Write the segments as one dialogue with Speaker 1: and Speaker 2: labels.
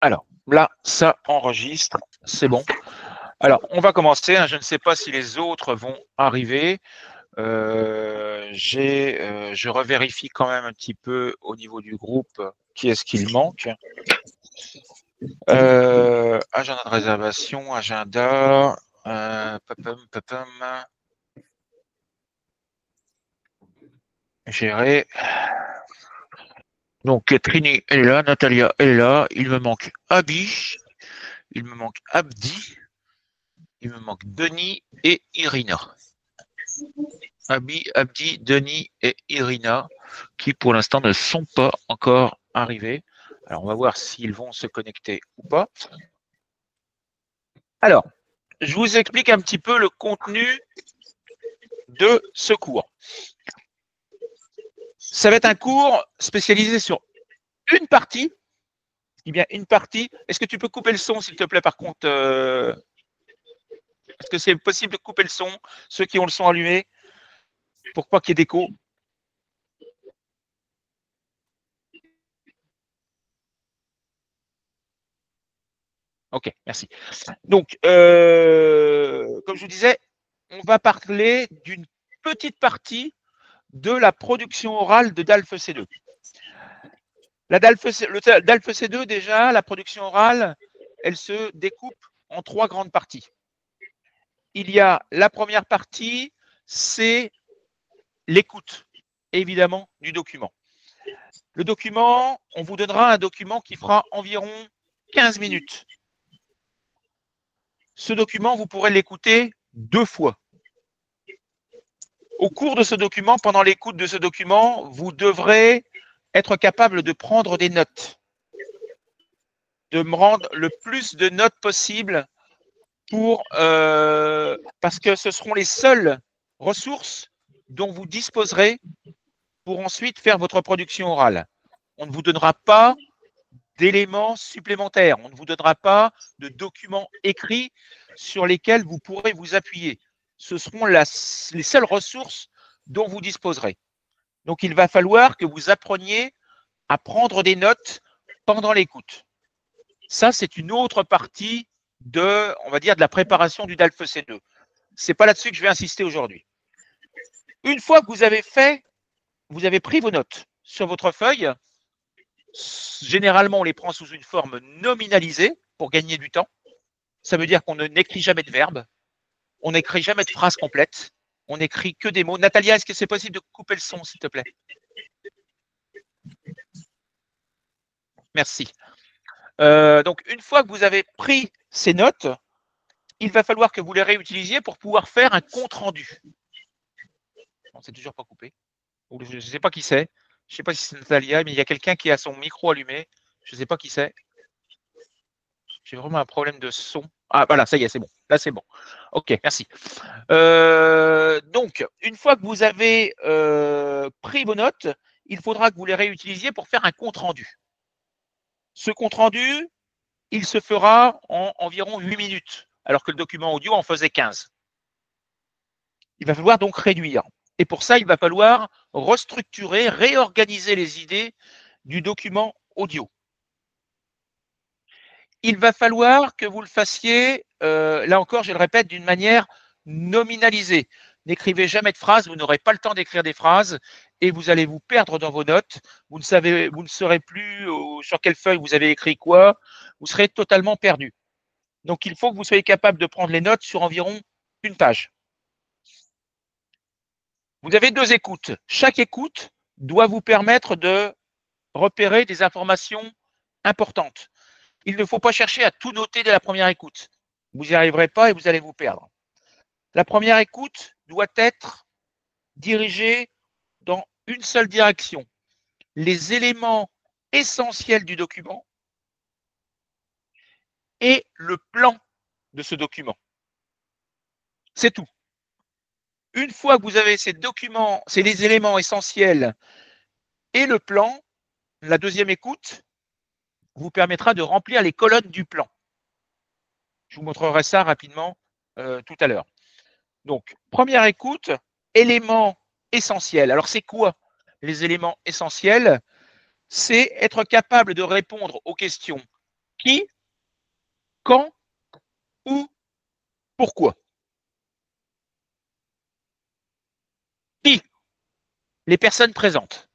Speaker 1: Alors, là, ça enregistre, c'est bon. Alors, on va commencer. Je ne sais pas si les autres vont arriver. Je revérifie quand même un petit peu au niveau du groupe qui est-ce qu'il manque. Agenda de réservation, agenda. Gérer. Donc, Trini, elle est là, Natalia, elle est là. Il me manque Abi, il me manque Abdi, il me manque Denis et Irina. Abdi, Denis et Irina, qui pour l'instant ne sont pas encore arrivés. Alors, on va voir s'ils vont se connecter ou pas. Alors, je vous explique un petit peu le contenu de ce cours. Ça va être un cours spécialisé sur une partie. Eh bien, une partie. Est-ce que tu peux couper le son, s'il te plaît, par contre Est-ce que c'est possible de couper le son, ceux qui ont le son allumé, pour pas qu'il y ait d'écho? Ok, merci. Donc, comme je vous disais, on va parler d'une petite partie de la production orale de DALF C2. Le DALF C2, déjà, la production orale, elle se découpe en trois grandes parties. Il y a la première partie, c'est l'écoute, évidemment, du document. Le document, on vous donnera un document qui fera environ 15 minutes. Ce document, vous pourrez l'écouter 2 fois. Au cours de ce document, pendant l'écoute de ce document, vous devrez être capable de prendre des notes, de me rendre le plus de notes possible parce que ce seront les seules ressources dont vous disposerez pour ensuite faire votre production orale. On ne vous donnera pas d'éléments supplémentaires, on ne vous donnera pas de documents écrits sur lesquels vous pourrez vous appuyer. Ce seront les seules ressources dont vous disposerez. Donc, il va falloir que vous appreniez à prendre des notes pendant l'écoute. Ça, c'est une autre partie on va dire, de la préparation du DALF C2. Ce n'est pas là-dessus que je vais insister aujourd'hui. Une fois que vous avez pris vos notes sur votre feuille, généralement, on les prend sous une forme nominalisée pour gagner du temps. Ça veut dire qu'on n'écrit jamais de verbe, on n'écrit jamais de phrase complète, on n'écrit que des mots. Natalia, est-ce que c'est possible de couper le son, s'il te plaît? Merci. Donc, une fois que vous avez pris ces notes, il va falloir que vous les réutilisiez pour pouvoir faire un compte-rendu. Non, c'est toujours pas coupé. Je ne sais pas qui c'est. Je ne sais pas si c'est Natalia, mais il y a quelqu'un qui a son micro allumé. Je ne sais pas qui c'est. J'ai vraiment un problème de son. Ah, voilà, ça y est, c'est bon. Là, c'est bon. OK, merci. Donc, une fois que vous avez pris vos notes, il faudra que vous les réutilisiez pour faire un compte-rendu. Ce compte-rendu, il se fera en environ 8 minutes, alors que le document audio en faisait 15. Il va falloir donc réduire. Et pour ça, il va falloir restructurer, réorganiser les idées du document audio. Il va falloir que vous le fassiez, là encore, je le répète, d'une manière nominalisée. N'écrivez jamais de phrases, vous n'aurez pas le temps d'écrire des phrases et vous allez vous perdre dans vos notes. Vous ne saurez plus sur quelle feuille vous avez écrit quoi. Vous serez totalement perdu. Donc, il faut que vous soyez capable de prendre les notes sur environ une page. Vous avez 2 écoutes. Chaque écoute doit vous permettre de repérer des informations importantes. Il ne faut pas chercher à tout noter dès la première écoute. Vous n'y arriverez pas et vous allez vous perdre. La première écoute doit être dirigée dans une seule direction. Les éléments essentiels du document et le plan de ce document. C'est tout. Une fois que vous avez ces documents, c'est les éléments essentiels et le plan, la deuxième écoute vous permettra de remplir les colonnes du plan. Je vous montrerai ça rapidement tout à l'heure. Donc, première écoute, éléments essentiels. Alors, c'est quoi les éléments essentiels? C'est être capable de répondre aux questions Qui, quand, où, pourquoi. Qui? Les personnes présentes.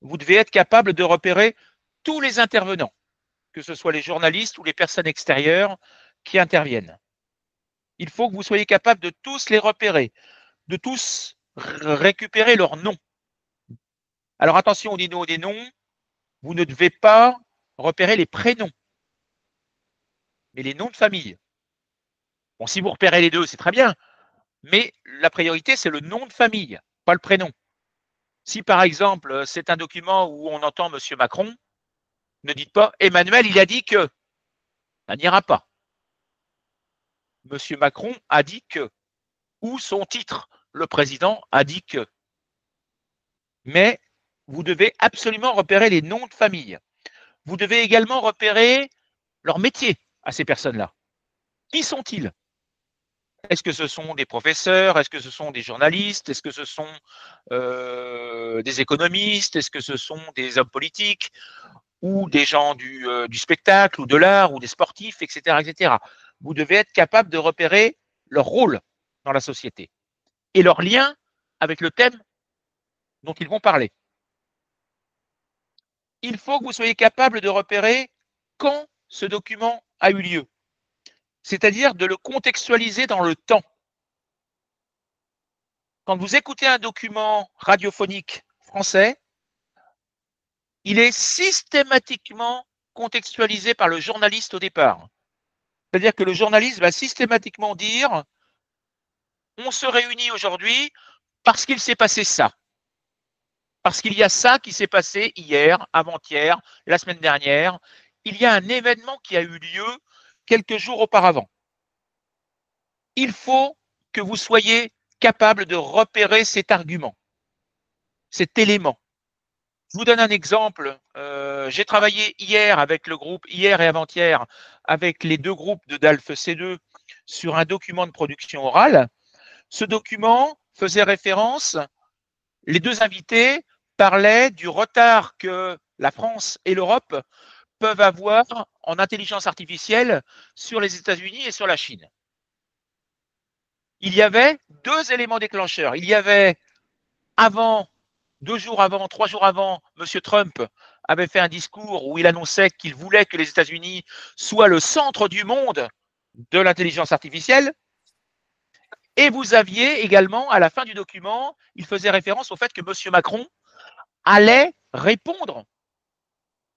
Speaker 1: Vous devez être capable de repérer tous les intervenants, que ce soit les journalistes ou les personnes extérieures qui interviennent. Il faut que vous soyez capable de tous les repérer, de tous récupérer leurs noms. Alors attention au niveau des noms, vous ne devez pas repérer les prénoms, mais les noms de famille. Bon, si vous repérez les deux, c'est très bien, mais la priorité, c'est le nom de famille, pas le prénom. Si par exemple, c'est un document où on entend M. Macron, ne dites pas Emmanuel, il a dit que. Ça n'ira pas. M. Macron a dit que. Ou son titre, le président a dit que. Mais vous devez absolument repérer les noms de famille. Vous devez également repérer leur métier à ces personnes-là. Qui sont-ils? Est-ce que ce sont des professeurs? Est-ce que ce sont des journalistes? Est-ce que ce sont des économistes? Est-ce que ce sont des hommes politiques? Ou des gens du spectacle ou de l'art ou des sportifs, etc., etc. Vous devez être capable de repérer leur rôle dans la société et leur lien avec le thème dont ils vont parler. Il faut que vous soyez capable de repérer quand ce document a eu lieu, c'est-à-dire de le contextualiser dans le temps. Quand vous écoutez un document radiophonique français, il est systématiquement contextualisé par le journaliste au départ. C'est-à-dire que le journaliste va systématiquement dire on se réunit aujourd'hui parce qu'il s'est passé ça. Parce qu'il y a ça qui s'est passé hier, avant-hier, la semaine dernière. Il y a un événement qui a eu lieu quelques jours auparavant. Il faut que vous soyez capable de repérer cet argument, cet élément. Je vous donne un exemple. J'ai travaillé hier avec le groupe, hier et avant-hier, avec les deux groupes de DALF C2 sur un document de production orale. Ce document faisait référence, les deux invités parlaient du retard que la France et l'Europe peuvent avoir en intelligence artificielle sur les États-Unis et sur la Chine. Il y avait deux éléments déclencheurs. Il y avait avant, 2 jours avant, 3 jours avant, M. Trump avait fait un discours où il annonçait qu'il voulait que les États-Unis soient le centre du monde de l'intelligence artificielle. Et vous aviez également, à la fin du document, il faisait référence au fait que M. Macron allait répondre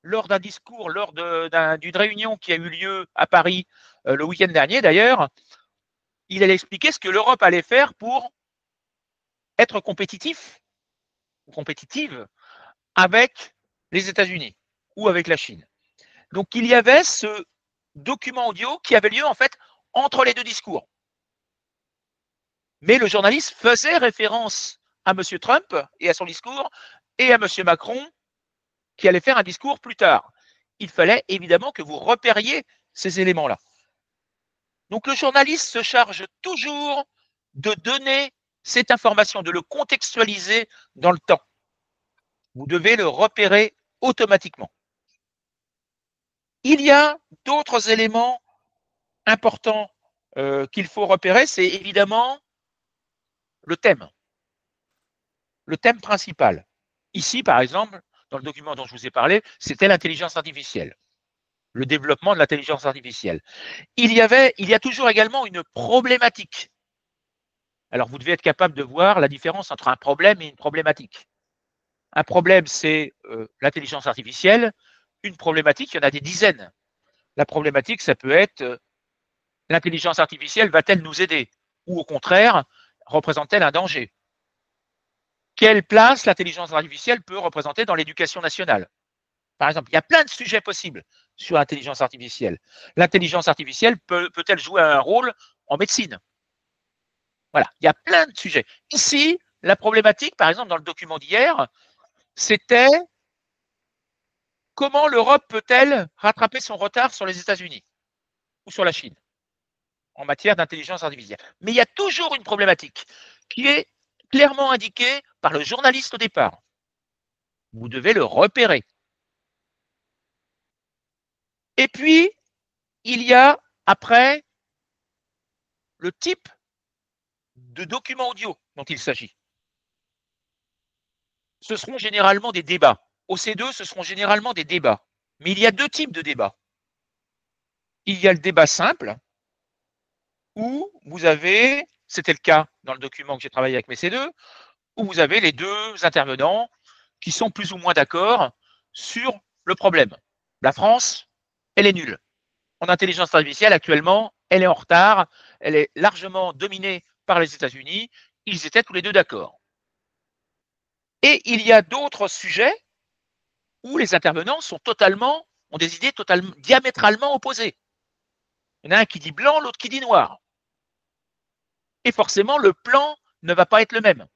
Speaker 1: lors d'un discours, lors d'une réunion qui a eu lieu à Paris le week-end dernier d'ailleurs. Il allait expliquer ce que l'Europe allait faire pour être compétitif ou compétitive avec les États-Unis ou avec la Chine. Donc il y avait ce document audio qui avait lieu en fait entre les deux discours. Mais le journaliste faisait référence à M. Trump et à son discours et à M. Macron qui allait faire un discours plus tard. Il fallait évidemment que vous repériez ces éléments-là. Donc le journaliste se charge toujours de donner cette information, de le contextualiser dans le temps. Vous devez le repérer automatiquement. Il y a d'autres éléments importants qu'il faut repérer, c'est évidemment le thème principal. Ici, par exemple, dans le document dont je vous ai parlé, c'était l'intelligence artificielle, le développement de l'intelligence artificielle. Il y a toujours également une problématique. Alors, vous devez être capable de voir la différence entre un problème et une problématique. Un problème, c'est l'intelligence artificielle. Une problématique, il y en a des dizaines. La problématique, ça peut être l'intelligence artificielle va-t-elle nous aider? Ou au contraire, représente-t-elle un danger? Quelle place l'intelligence artificielle peut représenter dans l'éducation nationale? Par exemple, il y a plein de sujets possibles sur l'intelligence artificielle. L'intelligence artificielle peut-elle jouer un rôle en médecine? Voilà, il y a plein de sujets. Ici, la problématique, par exemple, dans le document d'hier, c'était comment l'Europe peut-elle rattraper son retard sur les États-Unis ou sur la Chine en matière d'intelligence artificielle. Mais il y a toujours une problématique qui est clairement indiquée par le journaliste au départ. Vous devez le repérer. Et puis, il y a après le type de document audio dont il s'agit. Ce seront généralement des débats. Au C2, ce seront généralement des débats. Mais il y a deux types de débats. Il y a le débat simple, où vous avez, c'était le cas dans le document que j'ai travaillé avec mes C2, où vous avez les deux intervenants qui sont plus ou moins d'accord sur le problème. La France, elle est nulle. En intelligence artificielle, actuellement, elle est en retard, elle est largement dominée par les États-Unis. Ils étaient tous les deux d'accord. Et il y a d'autres sujets où les intervenants ont des idées totalement, diamétralement opposées. Il y en a un qui dit blanc, l'autre qui dit noir. Et forcément, le plan ne va pas être le même.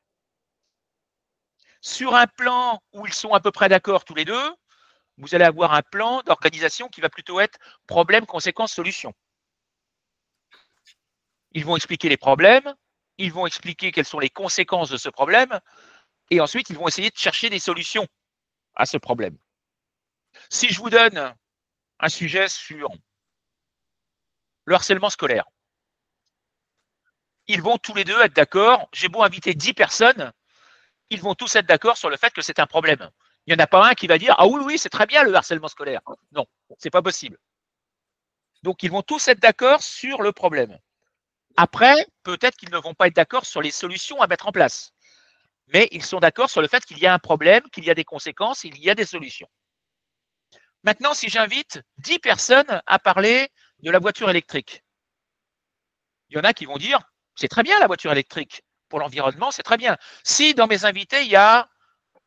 Speaker 1: Sur un plan où ils sont à peu près d'accord tous les deux, vous allez avoir un plan d'organisation qui va plutôt être problème, conséquence, solution. Ils vont expliquer les problèmes, ils vont expliquer quelles sont les conséquences de ce problème, et ensuite, ils vont essayer de chercher des solutions à ce problème. Si je vous donne un sujet sur le harcèlement scolaire, ils vont tous les deux être d'accord. J'ai beau inviter 10 personnes, ils vont tous être d'accord sur le fait que c'est un problème. Il n'y en a pas un qui va dire « Ah oui, oui, c'est très bien le harcèlement scolaire ». Non, c'est pas possible. Donc, ils vont tous être d'accord sur le problème. Après, peut-être qu'ils ne vont pas être d'accord sur les solutions à mettre en place. Mais ils sont d'accord sur le fait qu'il y a un problème, qu'il y a des conséquences, il y a des solutions. Maintenant, si j'invite 10 personnes à parler de la voiture électrique, il y en a qui vont dire « C'est très bien la voiture électrique. Pour l'environnement, c'est très bien. » Si dans mes invités, il y a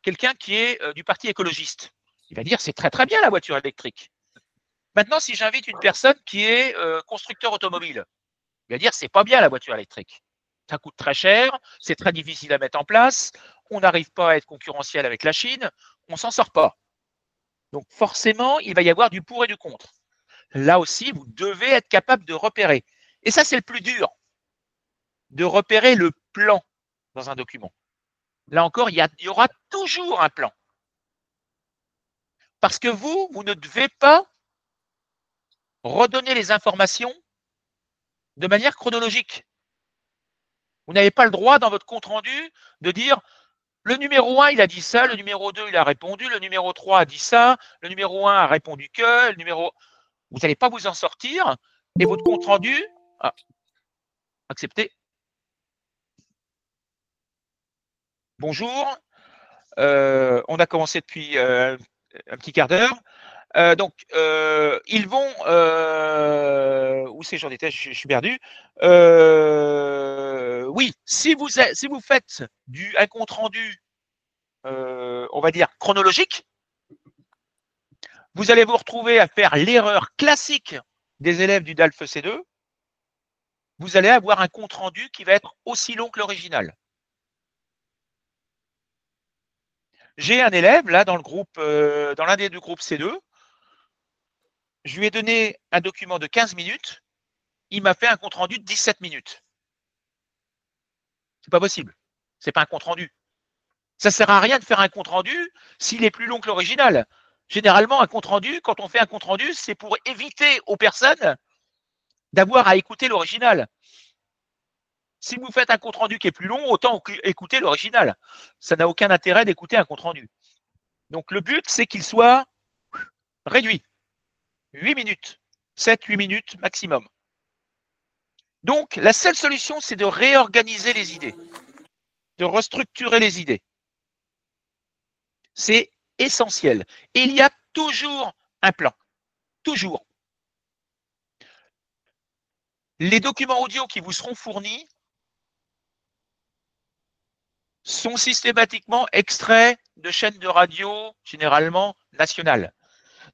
Speaker 1: quelqu'un qui est du parti écologiste, il va dire « C'est très très bien la voiture électrique. » Maintenant, si j'invite une personne qui est constructeur automobile, il va dire c'est pas bien la voiture électrique. Ça coûte très cher, c'est très difficile à mettre en place, on n'arrive pas à être concurrentiel avec la Chine, on s'en sort pas. Donc forcément, il va y avoir du pour et du contre. Là aussi, vous devez être capable de repérer. Et ça, c'est le plus dur, de repérer le plan dans un document. Là encore, il y aura toujours un plan. Parce que vous ne devez pas redonner les informations de manière chronologique. Vous n'avez pas le droit dans votre compte-rendu de dire le numéro 1, il a dit ça, le numéro 2, il a répondu, le numéro 3 a dit ça, le numéro 1 a répondu que, le numéro… Vous n'allez pas vous en sortir et votre compte-rendu… Ah, accepté. Bonjour, on a commencé depuis un petit quart d'heure. Donc, ils vont… où c'est j'en étais, je suis perdu. Oui, si vous faites un compte-rendu, on va dire, chronologique, vous allez vous retrouver à faire l'erreur classique des élèves du DALF C2. Vous allez avoir un compte-rendu qui va être aussi long que l'original. J'ai un élève, là, dans le groupe, dans l'un des deux groupes C2. Je lui ai donné un document de 15 minutes. Il m'a fait un compte-rendu de 17 minutes. C'est pas possible. C'est pas un compte-rendu. Ça sert à rien de faire un compte-rendu s'il est plus long que l'original. Généralement, un compte-rendu, quand on fait un compte-rendu, c'est pour éviter aux personnes d'avoir à écouter l'original. Si vous faites un compte-rendu qui est plus long, autant écouter l'original. Ça n'a aucun intérêt d'écouter un compte-rendu. Donc, le but, c'est qu'il soit réduit. 8 minutes. 7-8 minutes maximum. Donc, la seule solution, c'est de réorganiser les idées, de restructurer les idées. C'est essentiel. Et il y a toujours un plan. Toujours. Les documents audio qui vous seront fournis sont systématiquement extraits de chaînes de radio, généralement nationales,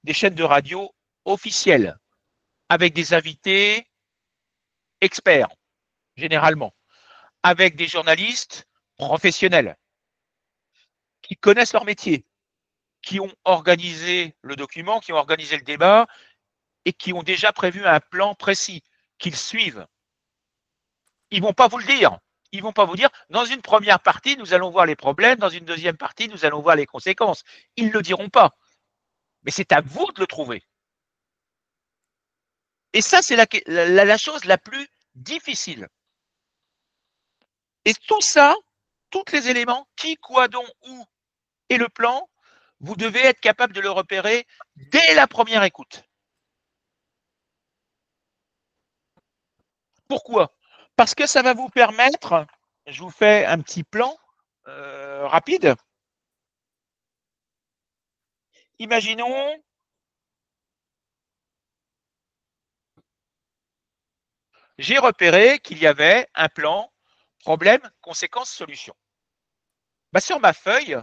Speaker 1: des chaînes de radio officielles, avec des invités experts, généralement, avec des journalistes professionnels qui connaissent leur métier, qui ont organisé le document, qui ont organisé le débat et qui ont déjà prévu un plan précis qu'ils suivent. Ils ne vont pas vous le dire. Ils ne vont pas vous dire, dans une première partie, nous allons voir les problèmes, dans une deuxième partie, nous allons voir les conséquences. Ils ne le diront pas. Mais c'est à vous de le trouver. Et ça, c'est la chose la plus difficile. Et tout ça, tous les éléments, qui, quoi, dont, où, et le plan, vous devez être capable de le repérer dès la première écoute. Pourquoi? Parce que ça va vous permettre, je vous fais un petit plan rapide. Imaginons, j'ai repéré qu'il y avait un plan problème, conséquence, solution. Bah, sur ma feuille,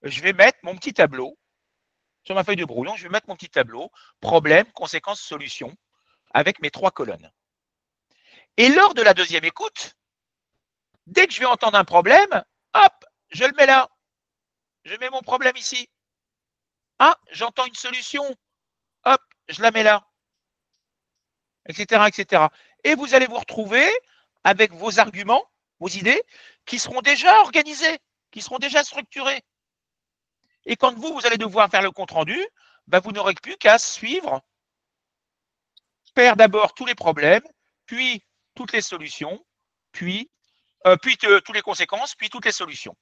Speaker 1: je vais mettre mon petit tableau. Sur ma feuille de brouillon, je vais mettre mon petit tableau problème, conséquence, solution avec mes 3 colonnes. Et lors de la deuxième écoute, dès que je vais entendre un problème, hop, je le mets là. Je mets mon problème ici. Ah, j'entends une solution. Hop, je la mets là. Etc., etc. Et vous allez vous retrouver avec vos arguments, vos idées, qui seront déjà organisés, qui seront déjà structurés. Et quand vous allez devoir faire le compte-rendu, bah, vous n'aurez plus qu'à suivre, faire d'abord tous les problèmes, puis toutes les solutions, puis toutes les conséquences, puis toutes les solutions.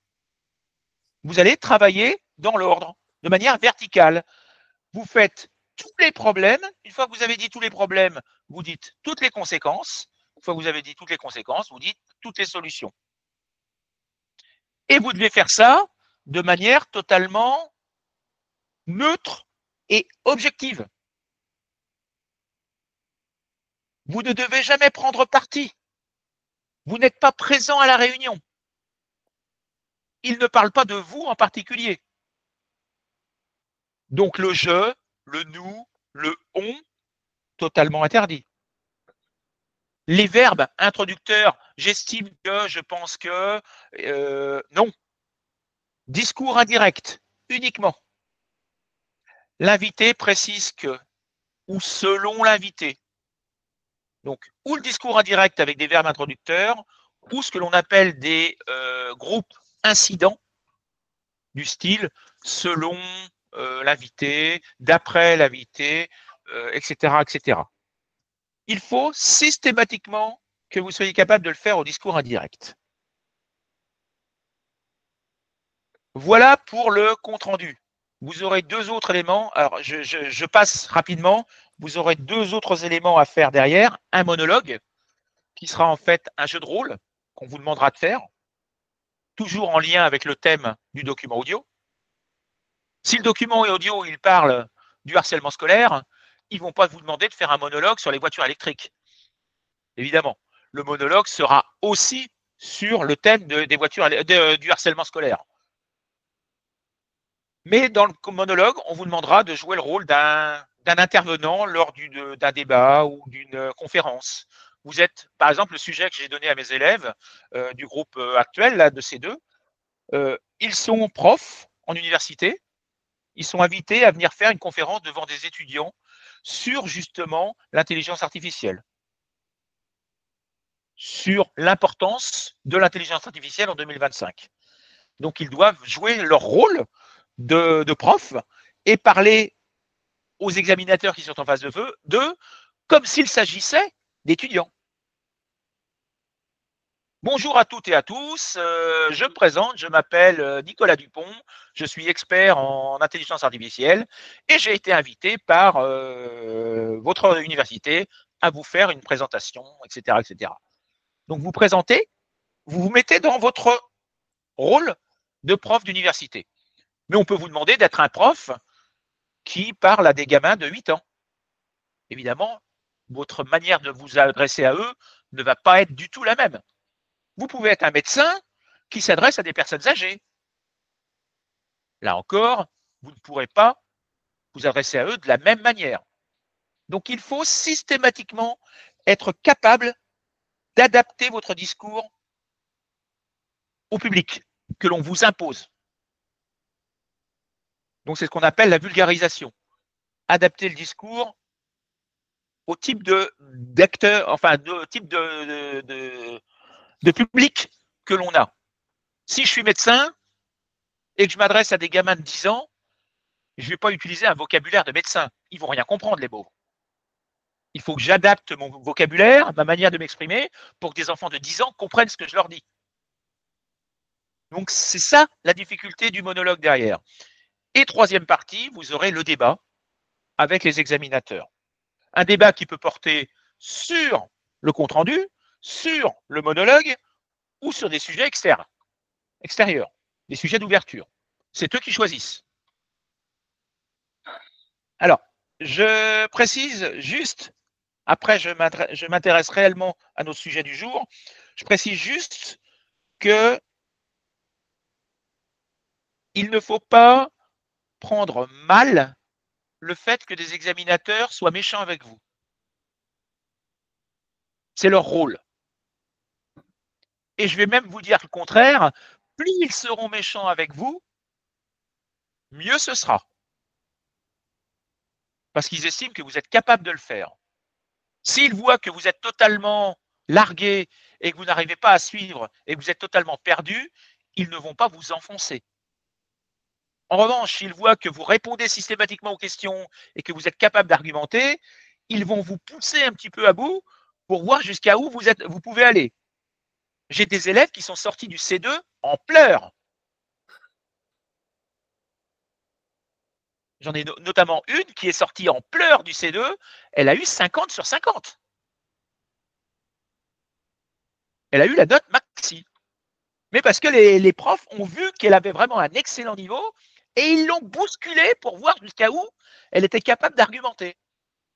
Speaker 1: Vous allez travailler dans l'ordre, de manière verticale. Vous faites tous les problèmes. Une fois que vous avez dit tous les problèmes, vous dites toutes les conséquences. Une fois que vous avez dit toutes les conséquences, vous dites toutes les solutions. Et vous devez faire ça de manière totalement neutre et objective. Vous ne devez jamais prendre parti. Vous n'êtes pas présent à la réunion. Il ne parle pas de vous en particulier. Donc le je, le nous, le on, totalement interdit. Les verbes introducteurs, j'estime que, je pense que, non. Discours indirect, uniquement. L'invité précise que, ou selon l'invité. Donc, ou le discours indirect avec des verbes introducteurs, ou ce que l'on appelle des groupes incidents, du style selon l'invité, d'après l'invité, etc., etc. Il faut systématiquement que vous soyez capable de le faire au discours indirect. Voilà pour le compte-rendu. Vous aurez 2 autres éléments. Alors, je passe rapidement. Vous aurez 2 autres éléments à faire derrière. Un monologue, qui sera en fait un jeu de rôle qu'on vous demandera de faire, toujours en lien avec le thème du document audio. Si le document audio, il parle du harcèlement scolaire, ils ne vont pas vous demander de faire un monologue sur les voitures électriques. Évidemment. Le monologue sera aussi sur le thème des voitures, du harcèlement scolaire. Mais dans le monologue, on vous demandera de jouer le rôle d'un intervenant lors d'un débat ou d'une conférence. Vous êtes, par exemple, le sujet que j'ai donné à mes élèves du groupe actuel, là, de C2, ils sont profs en université, ils sont invités à venir faire une conférence devant des étudiants sur justement l'intelligence artificielle, sur l'importance de l'intelligence artificielle en 2025. Donc, ils doivent jouer leur rôle de prof et parler aux examinateurs qui sont en face d'eux comme s'il s'agissait d'étudiants. Bonjour à toutes et à tous, je me présente, je m'appelle Nicolas Dupont, je suis expert en intelligence artificielle et j'ai été invité par votre université à vous faire une présentation, etc., etc. Donc vous présentez, vous vous mettez dans votre rôle de prof d'université. Mais on peut vous demander d'être un prof qui parle à des gamins de 8 ans. Évidemment, votre manière de vous adresser à eux ne va pas être du tout la même. Vous pouvez être un médecin qui s'adresse à des personnes âgées. Là encore, vous ne pourrez pas vous adresser à eux de la même manière. Donc, il faut systématiquement être capable d'adapter votre discours au public que l'on vous impose. Donc, c'est ce qu'on appelle la vulgarisation. Adapter le discours au type d'acteur, enfin, au type de public que l'on a. Si je suis médecin et que je m'adresse à des gamins de 10 ans, je ne vais pas utiliser un vocabulaire de médecin. Ils ne vont rien comprendre, les mots. Il faut que j'adapte mon vocabulaire, ma manière de m'exprimer, pour que des enfants de 10 ans comprennent ce que je leur dis. Donc, c'est ça la difficulté du monologue derrière. Et troisième partie, vous aurez le débat avec les examinateurs. Un débat qui peut porter sur le compte-rendu, sur le monologue ou sur des sujets extérieurs, des sujets d'ouverture. C'est eux qui choisissent. Alors, je précise juste, après je m'intéresse réellement à nos sujets du jour, je précise juste que il ne faut pas prendre mal le fait que des examinateurs soient méchants avec vous. C'est leur rôle. Et je vais même vous dire le contraire, plus ils seront méchants avec vous, mieux ce sera. Parce qu'ils estiment que vous êtes capable de le faire. S'ils voient que vous êtes totalement largué et que vous n'arrivez pas à suivre et que vous êtes totalement perdu, ils ne vont pas vous enfoncer. En revanche, s'ils voient que vous répondez systématiquement aux questions et que vous êtes capable d'argumenter, ils vont vous pousser un petit peu à bout pour voir jusqu'à où vous pouvez aller. J'ai des élèves qui sont sortis du C2 en pleurs. J'en ai notamment une qui est sortie en pleurs du C2. Elle a eu 50 sur 50. Elle a eu la note maxi. Mais parce que les profs ont vu qu'elle avait vraiment un excellent niveau et ils l'ont bousculée pour voir jusqu'à où elle était capable d'argumenter.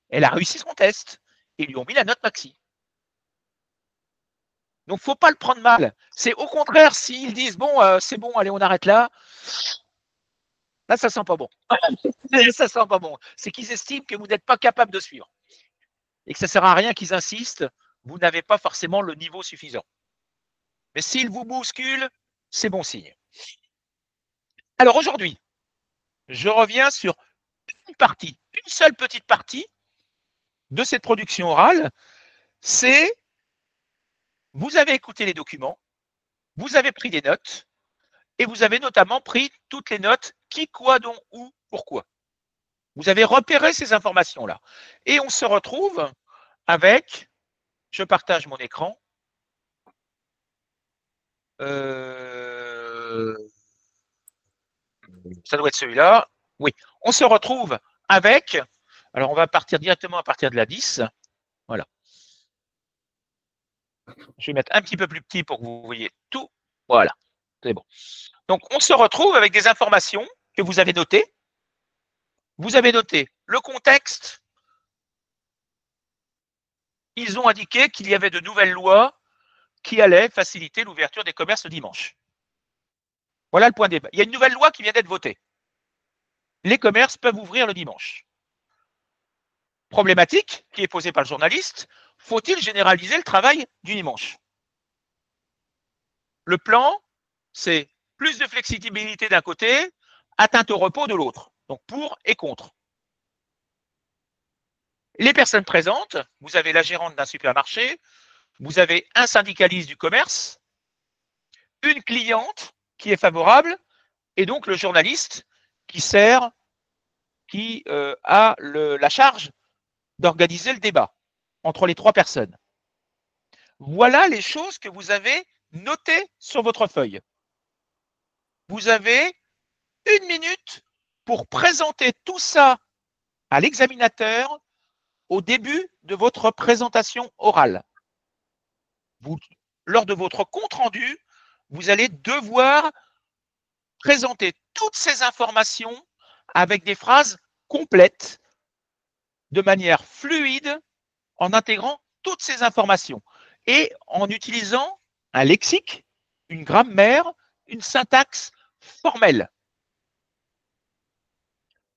Speaker 1: Elle a réussi son test et ils lui ont mis la note maxi. Donc, il ne faut pas le prendre mal. C'est au contraire, s'ils disent, bon, c'est bon, allez, on arrête là, là, ça sent pas bon. Ça sent pas bon. C'est qu'ils estiment que vous n'êtes pas capable de suivre. Et que ça ne sert à rien qu'ils insistent, vous n'avez pas forcément le niveau suffisant. Mais s'ils vous bousculent, c'est bon signe. Alors aujourd'hui, je reviens sur une partie, une seule petite partie de cette production orale, c'est vous avez écouté les documents, vous avez pris des notes, et vous avez notamment pris toutes les notes qui, quoi, dont, où, pourquoi. Vous avez repéré ces informations-là. Et on se retrouve avec, je partage mon écran, ça doit être celui-là, oui, on se retrouve avec, alors on va partir directement à partir de la 10, voilà. Je vais mettre un petit peu plus petit pour que vous voyez tout, voilà, c'est bon. Donc on se retrouve avec des informations que vous avez notées. Vous avez noté le contexte. Ils ont indiqué qu'il y avait de nouvelles lois qui allaient faciliter l'ouverture des commerces le dimanche. Voilà le point de débat. Il y a une nouvelle loi qui vient d'être votée. Les commerces peuvent ouvrir le dimanche. Problématique qui est posée par le journaliste, faut-il généraliser le travail du dimanche? Le plan, c'est plus de flexibilité d'un côté, atteinte au repos de l'autre. Donc pour et contre. Les personnes présentes, vous avez la gérante d'un supermarché, vous avez un syndicaliste du commerce, une cliente qui est favorable, et donc le journaliste qui a la charge d'organiser le débat entre les trois personnes. Voilà les choses que vous avez notées sur votre feuille. Vous avez 1 minute pour présenter tout ça à l'examinateur au début de votre présentation orale. Lors de votre compte-rendu, vous allez devoir présenter toutes ces informations avec des phrases complètes, de manière fluide, en intégrant toutes ces informations et en utilisant un lexique, une grammaire, une syntaxe formelle.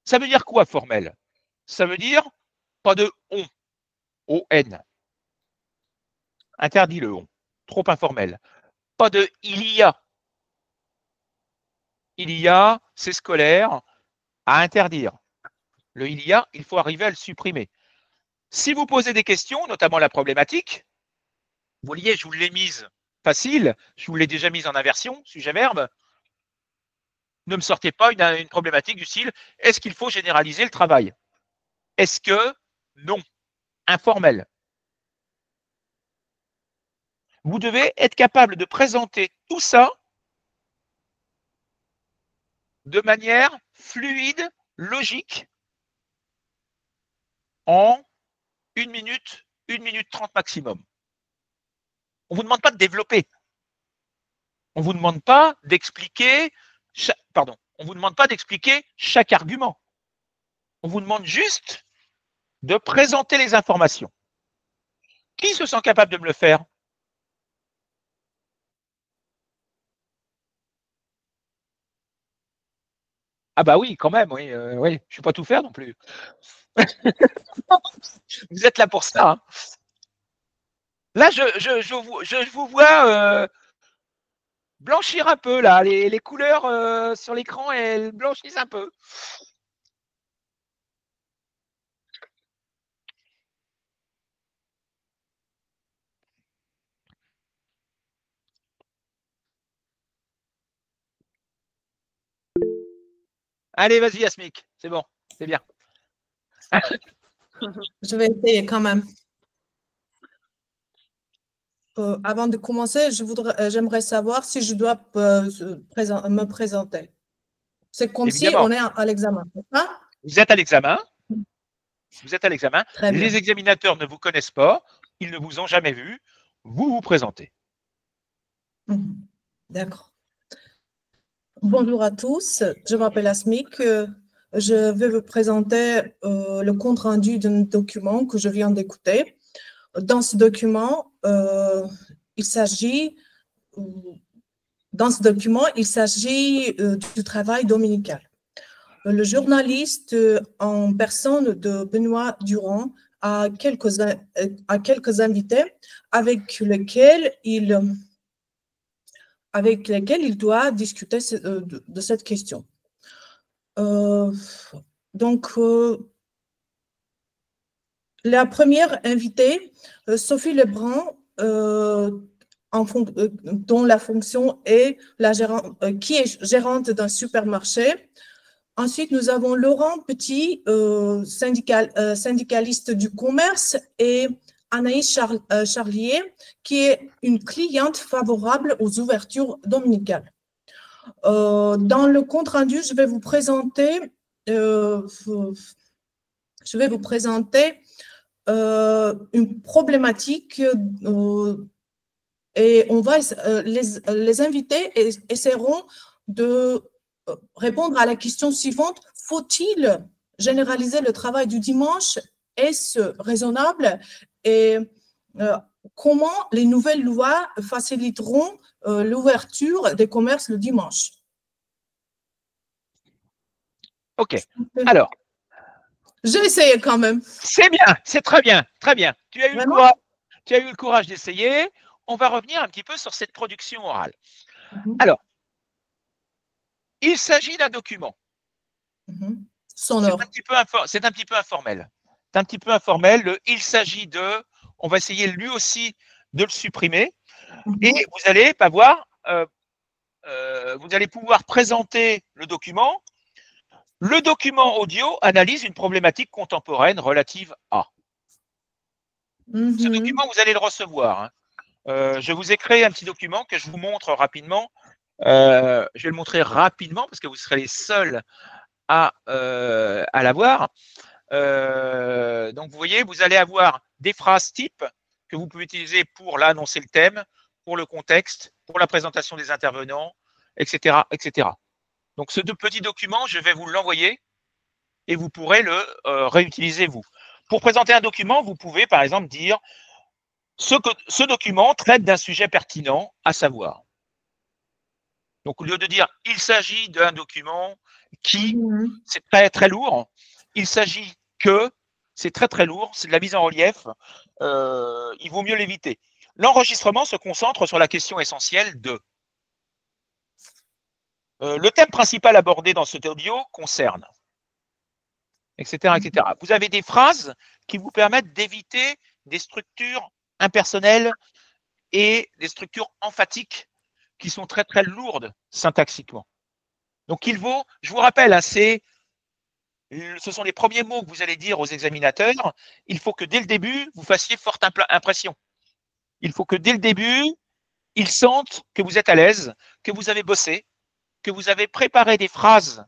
Speaker 1: Ça veut dire quoi formel? Ça veut dire pas de on, O-N. Interdit le on, trop informel. Pas de il y a. Il y a, c'est scolaire, à interdire. Le il y a, il faut arriver à le supprimer. Si vous posez des questions, notamment la problématique, vous voyez, je vous l'ai mise facile, je vous l'ai déjà mise en inversion, sujet-verbe. Ne me sortez pas une problématique du style est-ce qu'il faut généraliser le travail? Est-ce que non? informel. Vous devez être capable de présenter tout ça de manière fluide, logique, en 1 minute 30 maximum. On ne vous demande pas de développer. On ne vous demande pas d'expliquer, on vous demande pas d'expliquer chaque argument. On vous demande juste de présenter les informations. Qui se sent capable de me le faire? Ah bah oui, quand même, oui, oui. Je ne suis pas tout faire non plus. Vous êtes là pour ça. Hein. Là, je vous vois blanchir un peu, là. Les couleurs sur l'écran, elles blanchissent un peu. Allez, vas-y, Yasmik. C'est bon, c'est bien.
Speaker 2: Je vais essayer quand même. Avant de commencer, j'aimerais savoir si je dois me présenter. C'est comme
Speaker 1: Évidemment.
Speaker 2: si on est à l'examen.
Speaker 1: Vous êtes à l'examen. Vous êtes à l'examen. Les examinateurs ne vous connaissent pas. Ils ne vous ont jamais vu. Vous vous présentez.
Speaker 2: D'accord. Bonjour à tous. Je m'appelle Asmik. Je vais vous présenter le compte rendu d'un document que je viens d'écouter. Dans ce document, il s'agit du travail dominical. Le journaliste en personne de Benoît Durand a quelques invités avec lesquels il doit discuter de cette question. Donc, la première invitée, Sophie Lebrun, dont la fonction est qui est gérante d'un supermarché. Ensuite, nous avons Laurent Petit, syndicaliste du commerce, et Anaïs Charlier, qui est une cliente favorable aux ouvertures dominicales. Dans le compte rendu, je vais vous présenter une problématique et les invités essaieront de répondre à la question suivante: faut-il généraliser le travail du dimanche? Est-ce raisonnable? Et comment les nouvelles lois faciliteront l'ouverture des commerces le dimanche?
Speaker 1: OK. Alors.
Speaker 2: J'ai essayé quand même.
Speaker 1: C'est bien, c'est très bien, très bien. Tu as eu le courage d'essayer. On va revenir un petit peu sur cette production orale. Alors, il s'agit d'un document. C'est un petit peu informel. C'est un petit peu informel. Il s'agit de, on va essayer lui aussi de le supprimer. Et vous allez vous allez pouvoir présenter le document. Le document audio analyse une problématique contemporaine relative à. Ce document, vous allez le recevoir. Hein. Je vous ai créé un petit document que je vous montre rapidement. Je vais le montrer rapidement parce que vous serez les seuls à l'avoir. Donc, vous voyez, vous allez avoir des phrases types que vous pouvez utiliser pour là annoncer le thème, pour le contexte, pour la présentation des intervenants, etc., etc. Donc, ce petit document, je vais vous l'envoyer et vous pourrez le réutiliser vous. Pour présenter un document, vous pouvez par exemple dire ce document traite d'un sujet pertinent, à savoir. Donc, au lieu de dire il s'agit d'un document qui, c'est très, très lourd, il s'agit que, c'est très, très lourd, c'est de la mise en relief, il vaut mieux l'éviter. L'enregistrement se concentre sur la question essentielle de. Le thème principal abordé dans cet audio concerne, etc., etc. Vous avez des phrases qui vous permettent d'éviter des structures impersonnelles et des structures emphatiques qui sont très, très lourdes syntaxiquement. Donc, je vous rappelle, hein, c'est ce sont les premiers mots que vous allez dire aux examinateurs. Il faut que dès le début, vous fassiez forte impression. Il faut que dès le début, ils sentent que vous êtes à l'aise, que vous avez bossé, que vous avez préparé des phrases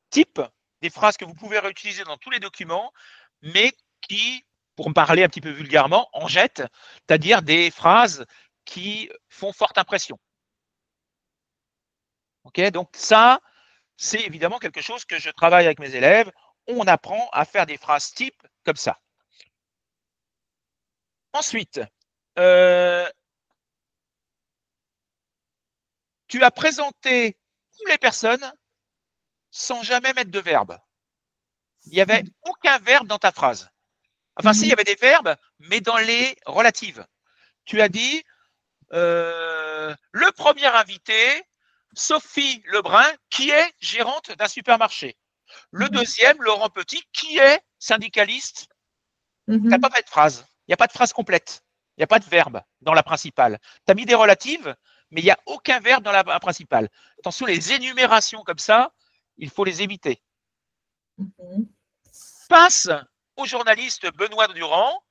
Speaker 1: type, des phrases que vous pouvez réutiliser dans tous les documents, mais qui, pour me parler un petit peu vulgairement, en jettent, c'est-à-dire des phrases qui font forte impression. Ok, donc ça, c'est évidemment quelque chose que je travaille avec mes élèves. On apprend à faire des phrases types comme ça. Ensuite, tu as présenté toutes les personnes sans jamais mettre de verbe. Il n'y avait aucun verbe dans ta phrase. Enfin, si, il y avait des verbes, mais dans les relatives. Tu as dit le premier invité, Sophie Lebrun, qui est gérante d'un supermarché. Le deuxième, Laurent Petit, qui est syndicaliste. Tu n'as pas fait de phrase. Il n'y a pas de phrase complète. Il n'y a pas de verbe dans la principale. Tu as mis des relatives, mais il n'y a aucun verbe dans la principale. Attention, les énumérations comme ça, il faut les éviter. Passe au journaliste Benoît Durand.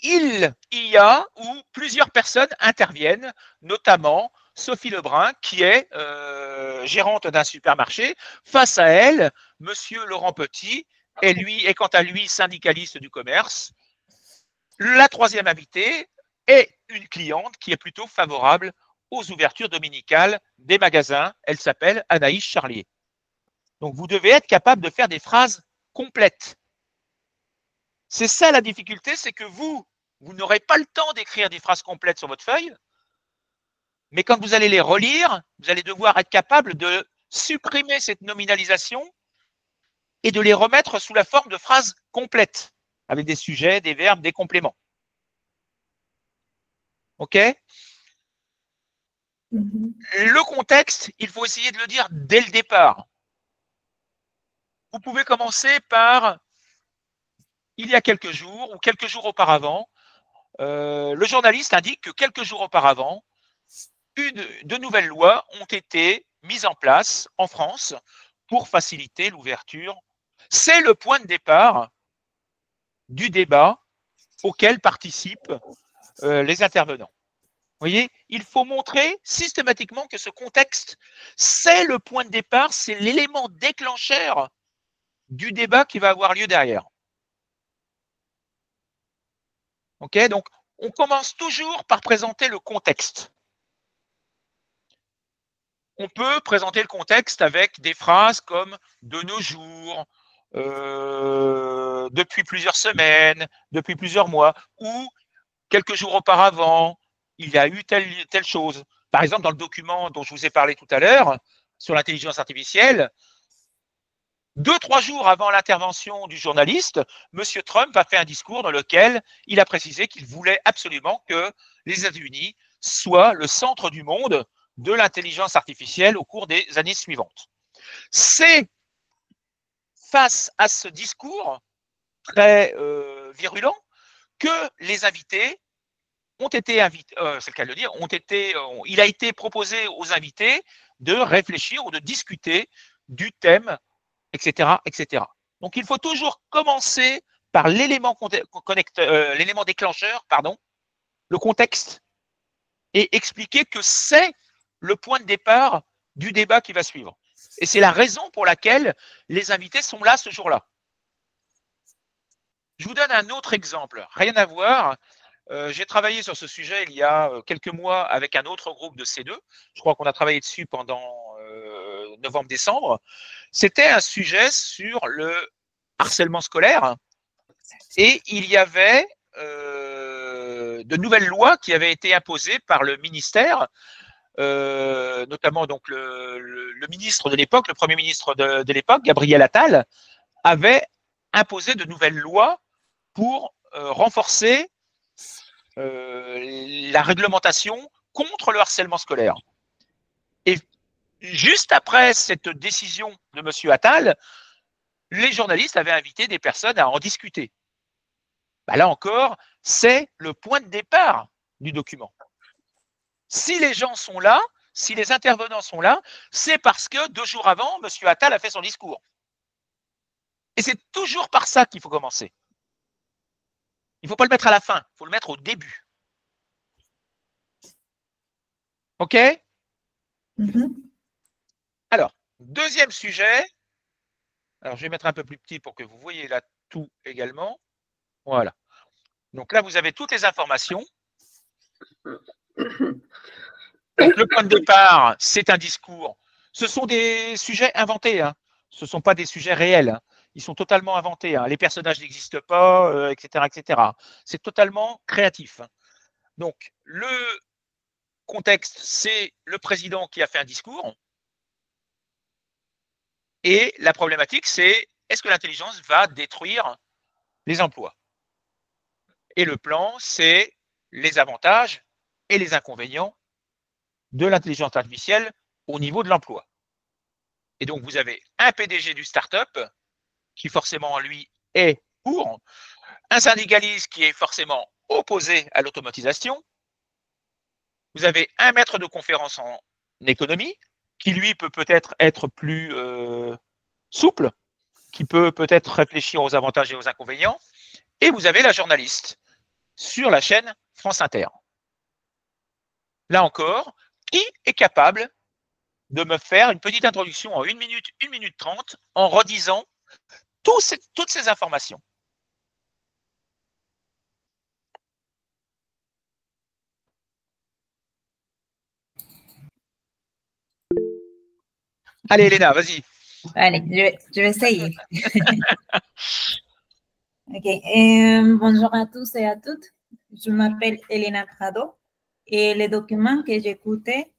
Speaker 1: Il y a où plusieurs personnes interviennent, notamment Sophie Lebrun, qui est gérante d'un supermarché. Face à elle, monsieur Laurent Petit est quant à lui syndicaliste du commerce. La troisième invitée est une cliente qui est plutôt favorable aux ouvertures dominicales des magasins. Elle s'appelle Anaïs Charlier. Donc, vous devez être capable de faire des phrases complètes. C'est ça la difficulté, c'est que vous n'aurez pas le temps d'écrire des phrases complètes sur votre feuille, mais quand vous allez les relire, vous allez devoir être capable de supprimer cette nominalisation et de les remettre sous la forme de phrases complètes, avec des sujets, des verbes, des compléments. OK ? Le contexte, il faut essayer de le dire dès le départ. Vous pouvez commencer par il y a quelques jours ou quelques jours auparavant, le journaliste indique que quelques jours auparavant, de nouvelles lois ont été mises en place en France pour faciliter l'ouverture. C'est le point de départ du débat auquel participent les intervenants. Vous voyez, il faut montrer systématiquement que ce contexte, c'est le point de départ, c'est l'élément déclencheur du débat qui va avoir lieu derrière. Ok, donc on commence toujours par présenter le contexte. On peut présenter le contexte avec des phrases comme « de nos jours »,« depuis plusieurs semaines »,« depuis plusieurs mois » ou « quelques jours auparavant », il y a eu telle chose. Par exemple, dans le document dont je vous ai parlé tout à l'heure, sur l'intelligence artificielle, 2-3 jours avant l'intervention du journaliste, M. Trump a fait un discours dans lequel il a précisé qu'il voulait absolument que les États-Unis soient le centre du monde de l'intelligence artificielle au cours des années suivantes. C'est face à ce discours très virulent que les invités ont été invités, c'est le cas de le dire, il a été proposé aux invités de réfléchir ou de discuter du thème, etc., etc. Donc, il faut toujours commencer par l'élément déclencheur, le contexte, et expliquer que c'est le point de départ du débat qui va suivre. Et c'est la raison pour laquelle les invités sont là ce jour-là. Je vous donne un autre exemple, rien à voir. J'ai travaillé sur ce sujet il y a quelques mois avec un autre groupe de C2. Je crois qu'on a travaillé dessus pendant novembre-décembre. C'était un sujet sur le harcèlement scolaire et il y avait de nouvelles lois qui avaient été imposées par le ministère, notamment donc le ministre de l'époque, le Premier ministre de l'époque, Gabriel Attal, avait imposé de nouvelles lois pour renforcer la réglementation contre le harcèlement scolaire. Et juste après cette décision de M. Attal, les journalistes avaient invité des personnes à en discuter. Ben là encore, c'est le point de départ du document. Si les gens sont là, si les intervenants sont là, c'est parce que 2 jours avant, M. Attal a fait son discours. Et c'est toujours par ça qu'il faut commencer. Il ne faut pas le mettre à la fin, il faut le mettre au début. OK? Alors, deuxième sujet. Alors, je vais mettre un peu plus petit pour que vous voyez là tout également. Voilà. Donc là, vous avez toutes les informations. Donc, le point de départ, c'est un discours. Ce sont des sujets inventés. Hein. Ce ne sont pas des sujets réels. Hein. Ils sont totalement inventés. Hein. Les personnages n'existent pas, etc., etc. C'est totalement créatif. Donc, le contexte, c'est le président qui a fait un discours. Et la problématique, c'est est-ce que l'intelligence va détruire les emplois? Et le plan, c'est les avantages et les inconvénients de l'intelligence artificielle au niveau de l'emploi. Et donc, vous avez un PDG du start-up qui forcément, lui, est pour, un syndicaliste qui est forcément opposé à l'automatisation. Vous avez un maître de conférence en économie qui, lui, peut peut-être être plus souple, qui peut peut-être réfléchir aux avantages et aux inconvénients. Et vous avez la journaliste sur la chaîne France Inter. Là encore, qui est capable de me faire une petite introduction en 1 minute 30, en redisant toutes ces informations? Allez, Elena, vas-y.
Speaker 3: Allez, je vais essayer. Okay. Bonjour à tous et à toutes. Je m'appelle Elena Prado et le document que j'écoutais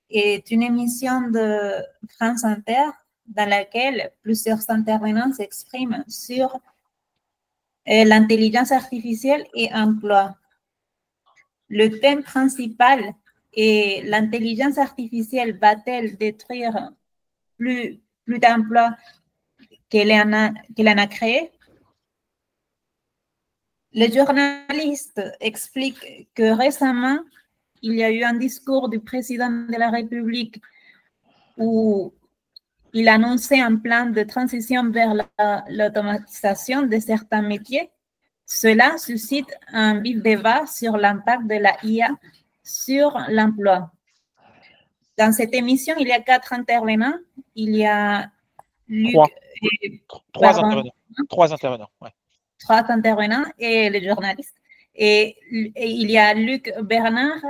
Speaker 3: est une émission de France Inter dans laquelle plusieurs intervenants s'expriment sur l'intelligence artificielle et emploi. Le thème principal est l'intelligence artificielle va-t-elle détruire plus d'emplois qu'elle en a créé? Le journaliste explique que récemment, il y a eu un discours du président de la République où il annonçait un plan de transition vers l'automatisation de certains métiers. Cela suscite un vif débat sur l'impact de la IA sur l'emploi. Dans cette émission, il y a 4 intervenants. Il y a Luc.
Speaker 1: Trois intervenants. Ouais.
Speaker 3: 3 intervenants et le journaliste. Et il y a Luc Bernard,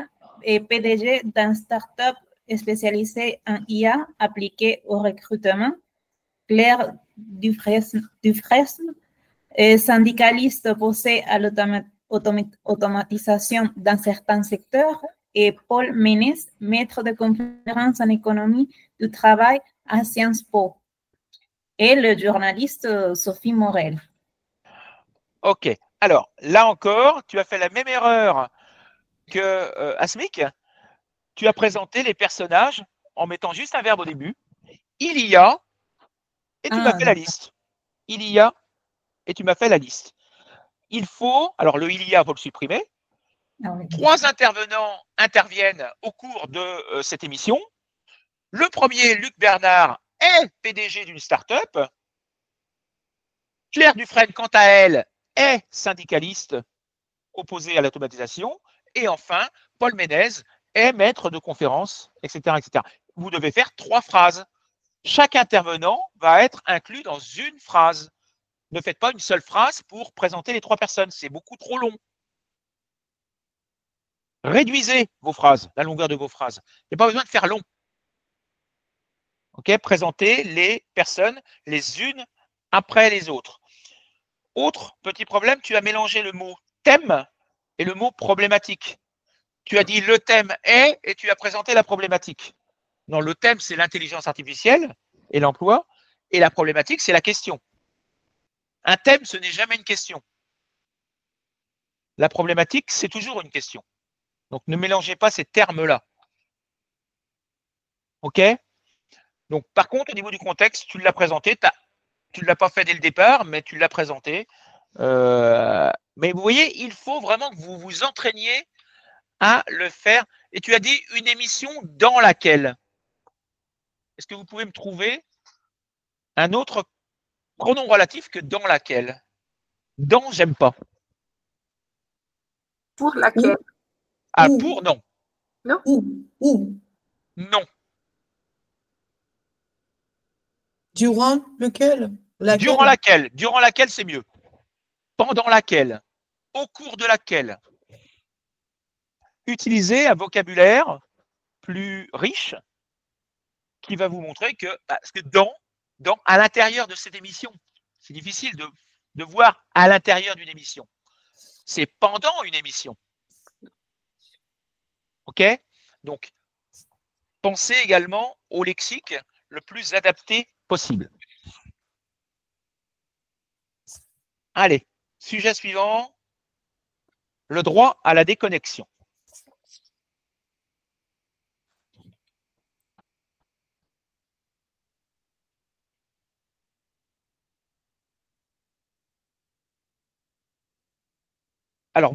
Speaker 3: PDG d'un start-up spécialisé en IA appliqué au recrutement. Claire Dufresne, syndicaliste opposé à l'automatisation dans certains secteurs. Et Paul Ménès, maître de conférence en économie du travail à Sciences Po. Et le journaliste Sophie Morel.
Speaker 1: OK. Alors, là encore, tu as fait la même erreur que Asmic. Tu as présenté les personnages en mettant juste un verbe au début. Il y a, et tu m'as fait la liste. Il y a, et tu m'as fait la liste. Il faut, alors le il y a, il faut le supprimer. 3 intervenants interviennent au cours de cette émission. Le premier, Luc Bernard, est PDG d'une start-up. Claire Dufresne, quant à elle, est syndicaliste opposé à l'automatisation. Et enfin, Paul Ménez est maître de conférence, etc., etc. Vous devez faire 3 phrases. Chaque intervenant va être inclus dans une phrase. Ne faites pas une seule phrase pour présenter les 3 personnes. C'est beaucoup trop long. Réduisez vos phrases, la longueur de vos phrases. Il n'y a pas besoin de faire long. Okay, présentez les personnes les unes après les autres. Autre petit problème, tu as mélangé le mot thème et le mot problématique. Tu as dit le thème est et tu as présenté la problématique. Non, le thème, c'est l'intelligence artificielle et l'emploi, et la problématique, c'est la question. Un thème, ce n'est jamais une question. La problématique, c'est toujours une question. Donc, ne mélangez pas ces termes-là. OK? Donc, par contre, au niveau du contexte, tu l'as présenté. Tu ne l'as pas fait dès le départ, mais tu l'as présenté. Mais vous voyez, il faut vraiment que vous vous entraîniez à le faire. Et tu as dit une émission dans laquelle. Est-ce que vous pouvez me trouver un autre pronom relatif que dans laquelle? Dans, j'aime pas.
Speaker 4: Pour laquelle?
Speaker 1: Ah,
Speaker 2: Où.
Speaker 1: pour, non.
Speaker 2: Où.
Speaker 1: Non.
Speaker 2: Durant lequel? Laquelle?
Speaker 1: Durant laquelle. Durant laquelle, c'est mieux. Pendant laquelle. Au cours de laquelle. Utilisez un vocabulaire plus riche qui va vous montrer que, parce que à l'intérieur de cette émission, c'est difficile de voir à l'intérieur d'une émission. C'est pendant une émission. OK? Donc, pensez également au lexique le plus adapté possible. Allez, sujet suivant, le droit à la déconnexion. Alors,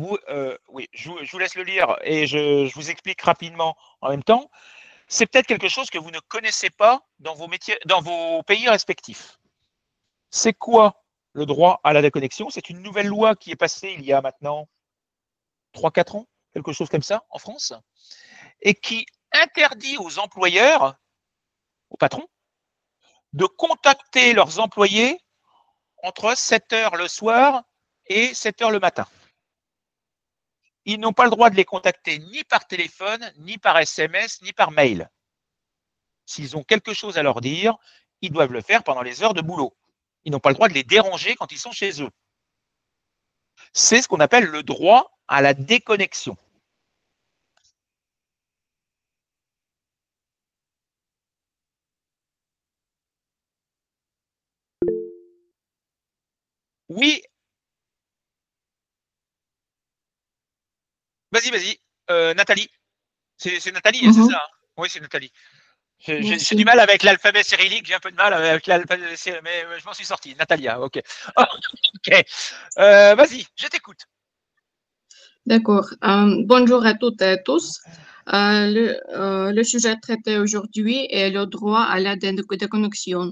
Speaker 1: oui, je vous laisse le lire et je vous explique rapidement en même temps. C'est peut-être quelque chose que vous ne connaissez pas dans vos métiers, dans vos pays respectifs. C'est quoi le droit à la déconnexion? C'est une nouvelle loi qui est passée il y a maintenant 3-4 ans, quelque chose comme ça, en France, et qui interdit aux employeurs, aux patrons, de contacter leurs employés entre 7 heures le soir et 7 heures le matin. Ils n'ont pas le droit de les contacter ni par téléphone, ni par SMS, ni par mail. S'ils ont quelque chose à leur dire, ils doivent le faire pendant les heures de boulot. Ils n'ont pas le droit de les déranger quand ils sont chez eux. C'est ce qu'on appelle le droit à la déconnexion. Oui. Vas-y. Nathalie. C'est Nathalie, c'est ça, hein? Oui, c'est Nathalie. J'ai du mal avec l'alphabet cyrillique, j'ai un peu de mal avec l'alphabet cyrillique, mais je m'en suis sorti. Natalia, ok. Oh, ok. Vas-y, je t'écoute.
Speaker 5: D'accord. Bonjour à toutes et à tous. Le sujet traité aujourd'hui est le droit à la déconnexion.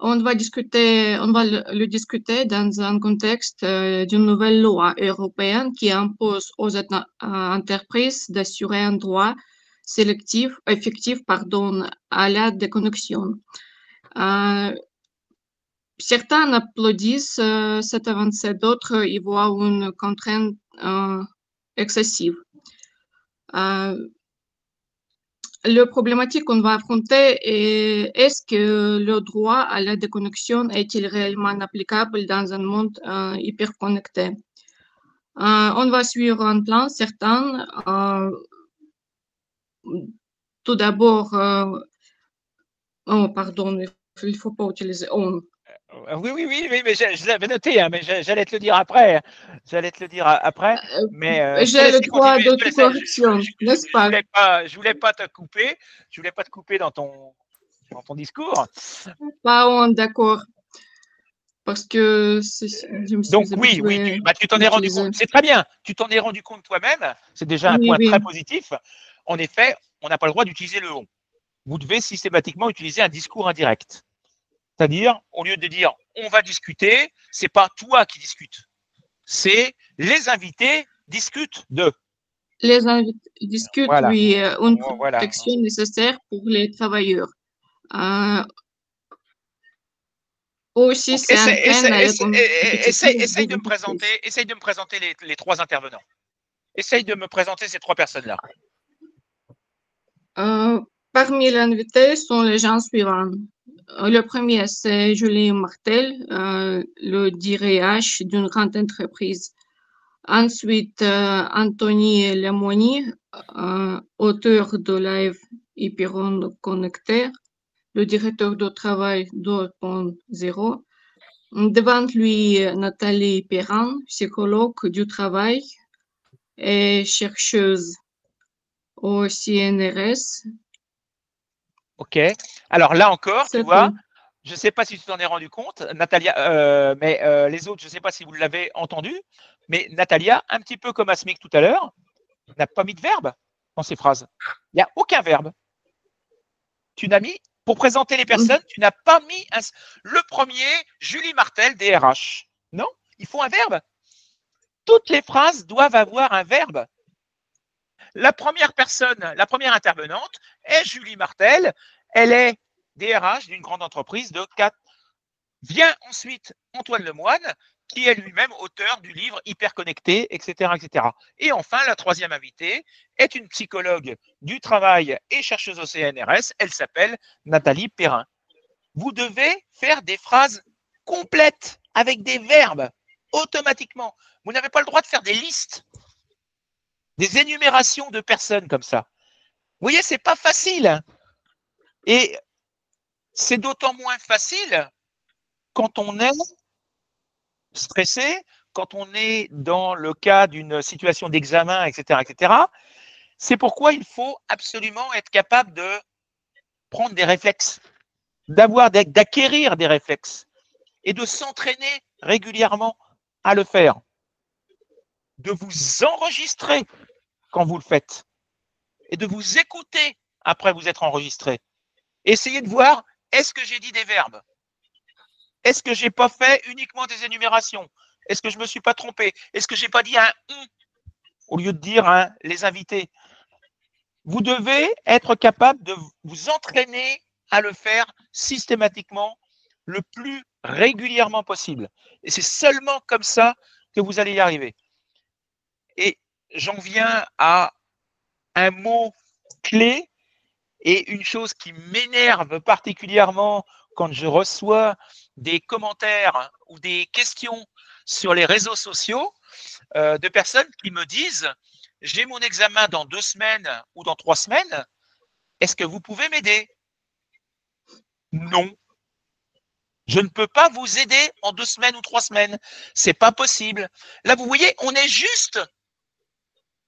Speaker 5: On va le discuter dans un contexte d'une nouvelle loi européenne qui impose aux entreprises d'assurer un droit effectif, à la déconnexion. Certains applaudissent cette avancée, d'autres y voient une contrainte excessive. Le problématique qu'on va affronter est-ce que le droit à la déconnexion est-il réellement applicable dans un monde hyper connecté? On va suivre un plan certain. Tout d'abord, oh pardon, il ne faut pas utiliser on.
Speaker 1: Oui, mais je l'avais noté, hein, mais j'allais te le dire après. Mais
Speaker 5: j'ai le droit d'autocorrection, n'est-ce pas?
Speaker 1: Je voulais pas te couper. Je voulais pas te couper dans ton discours.
Speaker 5: Pas on, d'accord. Parce que
Speaker 1: donc oui, tu t'en es rendu compte. C'est très bien. Tu t'en es rendu compte toi-même. C'est déjà un point très positif. En effet, on n'a pas le droit d'utiliser le on. Vous devez systématiquement utiliser un discours indirect. C'est-à-dire, au lieu de dire on va discuter, c'est pas toi qui discutes. C'est les invités discutent de.
Speaker 5: Les invités discutent, voilà. Oui, une protection nécessaire pour les travailleurs. Aussi, c'est
Speaker 1: essaye de me présenter les trois intervenants. Essaye de me présenter ces trois personnes-là.
Speaker 5: Parmi les invités sont les gens suivants. Le premier, c'est Julien Martel, le DRH d'une grande entreprise. Ensuite, Anthony Lemoni, auteur de Live Hyperon Connecté, le directeur de travail 2.0. Devant lui, Nathalie Perrin, psychologue du travail et chercheuse au CNRS.
Speaker 1: Ok. Alors là encore, tu vois, je ne sais pas si tu t'en es rendu compte, Natalia, mais les autres, je ne sais pas si vous l'avez entendu, mais Natalia, un petit peu comme Asmic tout à l'heure, n'a pas mis de verbe dans ces phrases. Il n'y a aucun verbe. Tu n'as mis, pour présenter les personnes, tu n'as pas mis le premier, Julie Martel, DRH. Non, il faut un verbe. Toutes les phrases doivent avoir un verbe. La première personne, la première intervenante est Julie Martel. Elle est DRH d'une grande entreprise de 4. Vient ensuite Antoine Lemoine, qui est lui-même auteur du livre Hyperconnecté, etc., etc. Et enfin, la troisième invitée est une psychologue du travail et chercheuse au CNRS. Elle s'appelle Nathalie Perrin. Vous devez faire des phrases complètes avec des verbes automatiquement. Vous n'avez pas le droit de faire des listes, des énumérations de personnes comme ça. Vous voyez, c'est pas facile. Et c'est d'autant moins facile quand on est stressé, quand on est dans le cas d'une situation d'examen, etc., etc. C'est pourquoi il faut absolument être capable de prendre des réflexes, d'acquérir des réflexes et de s'entraîner régulièrement à le faire, de vous enregistrer quand vous le faites et de vous écouter après vous être enregistré. Essayez de voir, est-ce que j'ai dit des verbes? Est-ce que je n'ai pas fait uniquement des énumérations? Est-ce que je ne me suis pas trompé? Est-ce que je n'ai pas dit un « on » au lieu de dire un « les invités » ? Vous devez être capable de vous entraîner à le faire systématiquement le plus régulièrement possible. Et c'est seulement comme ça que vous allez y arriver. Et j'en viens à un mot clé et une chose qui m'énerve particulièrement quand je reçois des commentaires ou des questions sur les réseaux sociaux de personnes qui me disent « J'ai mon examen dans 2 semaines ou dans 3 semaines, est-ce que vous pouvez m'aider ?» Non. Je ne peux pas vous aider en 2 semaines ou 3 semaines. C'est pas possible. Là, vous voyez, on est juste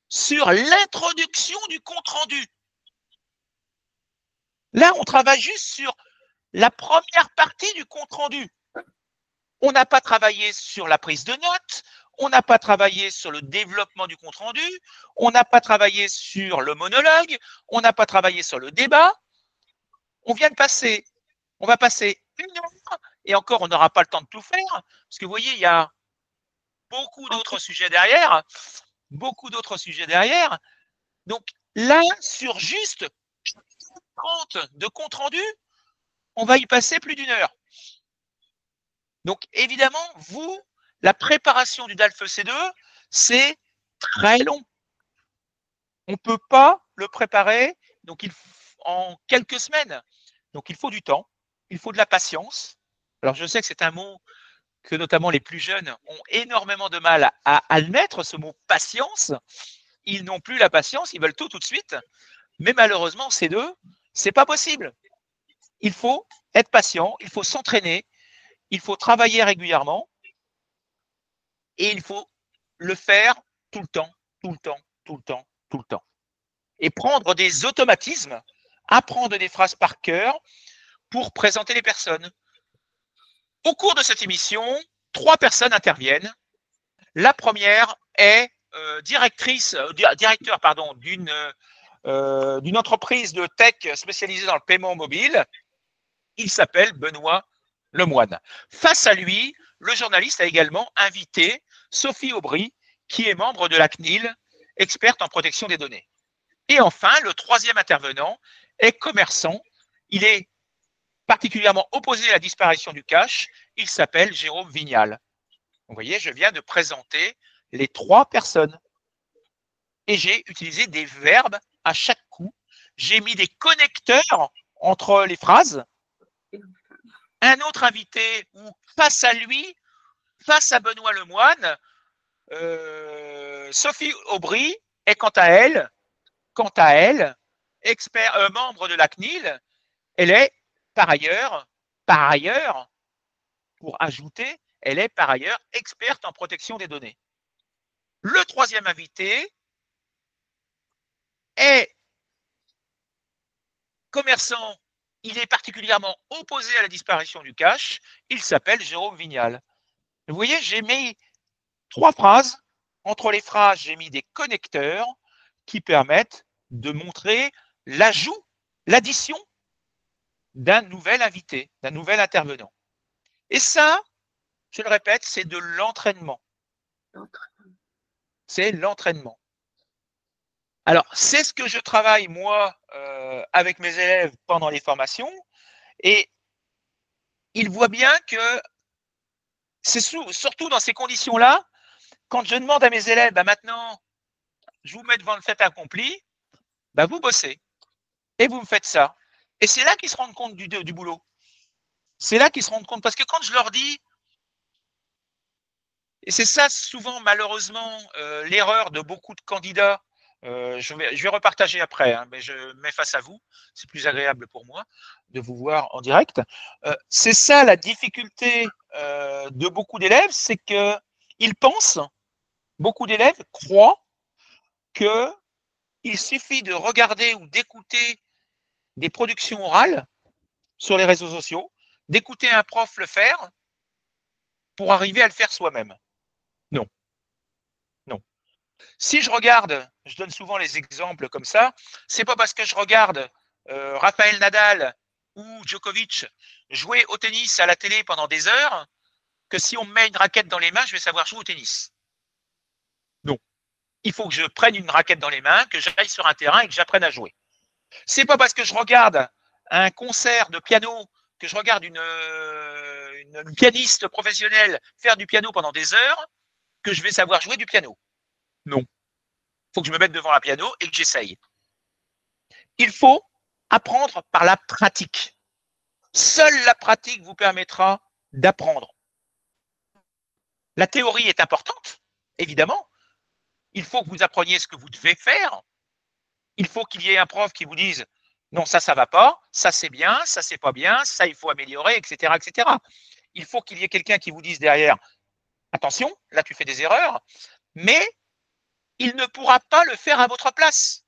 Speaker 1: sur l'introduction du compte-rendu. Là, on travaille juste sur la première partie du compte-rendu. On n'a pas travaillé sur la prise de notes, on n'a pas travaillé sur le développement du compte-rendu, on n'a pas travaillé sur le monologue, on n'a pas travaillé sur le débat. On va passer 1 heure, et encore, on n'aura pas le temps de tout faire, parce que vous voyez, il y a beaucoup d'autres sujets derrière, Donc là, sur juste 30 de compte-rendu, on va y passer plus d'1 heure. Donc, évidemment, la préparation du DALF C2, c'est très long. On ne peut pas le préparer en quelques semaines. Donc, il faut du temps, il faut de la patience. Alors, je sais que c'est un mot que notamment les plus jeunes ont énormément de mal à admettre, ce mot patience. Ils n'ont plus la patience, ils veulent tout de suite. Mais malheureusement, C2, ce n'est pas possible. Il faut être patient, il faut s'entraîner, il faut travailler régulièrement et il faut le faire tout le temps. Et prendre des automatismes, apprendre des phrases par cœur pour présenter les personnes. Au cours de cette émission, 3 personnes interviennent. La première est directeur d'une entreprise de tech spécialisée dans le paiement mobile. Il s'appelle Benoît Lemoine. Face à lui, le journaliste a également invité Sophie Aubry, qui est membre de la CNIL, experte en protection des données. Et enfin, le 3e intervenant est commerçant. Il est particulièrement opposé à la disparition du cash. Il s'appelle Jérôme Vignal. Vous voyez, je viens de présenter les 3 personnes. Et j'ai utilisé des verbes à chaque coup. J'ai mis des connecteurs entre les phrases. Un autre invité où face à lui, face à Benoît Lemoine, Sophie Aubry est quant à elle, membre de la CNIL, elle est par ailleurs, pour ajouter, elle est par ailleurs experte en protection des données. Le 3e invité est commerçant. Il est particulièrement opposé à la disparition du cash. Il s'appelle Jérôme Vignal. Vous voyez, j'ai mis 3 phrases. Entre les phrases, j'ai mis des connecteurs qui permettent de montrer l'ajout, l'addition d'un nouvel invité, d'un nouvel intervenant. Et ça, je le répète, c'est de l'entraînement. C'est l'entraînement. Alors, c'est ce que je travaille, moi, avec mes élèves pendant les formations. Et ils voient bien que c'est surtout dans ces conditions-là, quand je demande à mes élèves, bah maintenant, je vous mets devant le fait accompli, bah vous bossez et vous me faites ça. Et c'est là qu'ils se rendent compte du boulot. C'est là qu'ils se rendent compte. Parce que quand je leur dis, et c'est ça souvent malheureusement l'erreur de beaucoup de candidats, je vais repartager après, hein, mais je mets face à vous, c'est plus agréable pour moi de vous voir en direct. C'est ça la difficulté de beaucoup d'élèves, c'est qu'ils pensent, beaucoup d'élèves croient qu'il suffit de regarder ou d'écouter des productions orales sur les réseaux sociaux, d'écouter un prof le faire pour arriver à le faire soi-même. Non. Non. Si je regarde, je donne souvent les exemples comme ça, c'est pas parce que je regarde Raphaël Nadal ou Djokovic jouer au tennis à la télé pendant des heures que si on me met une raquette dans les mains, je vais savoir jouer au tennis. Non. Il faut que je prenne une raquette dans les mains, que j'aille sur un terrain et que j'apprenne à jouer. C'est pas parce que je regarde un concert de piano, que je regarde une pianiste professionnelle faire du piano pendant des heures, que je vais savoir jouer du piano. Non. Il faut que je me mette devant un piano et que j'essaye. Il faut apprendre par la pratique. Seule la pratique vous permettra d'apprendre. La théorie est importante, évidemment. Il faut que vous appreniez ce que vous devez faire. Il faut qu'il y ait un prof qui vous dise non, ça va pas, ça c'est bien, ça c'est pas bien, ça il faut améliorer, etc., etc. Il faut qu'il y ait quelqu'un qui vous dise derrière attention, là tu fais des erreurs, mais il ne pourra pas le faire à votre place.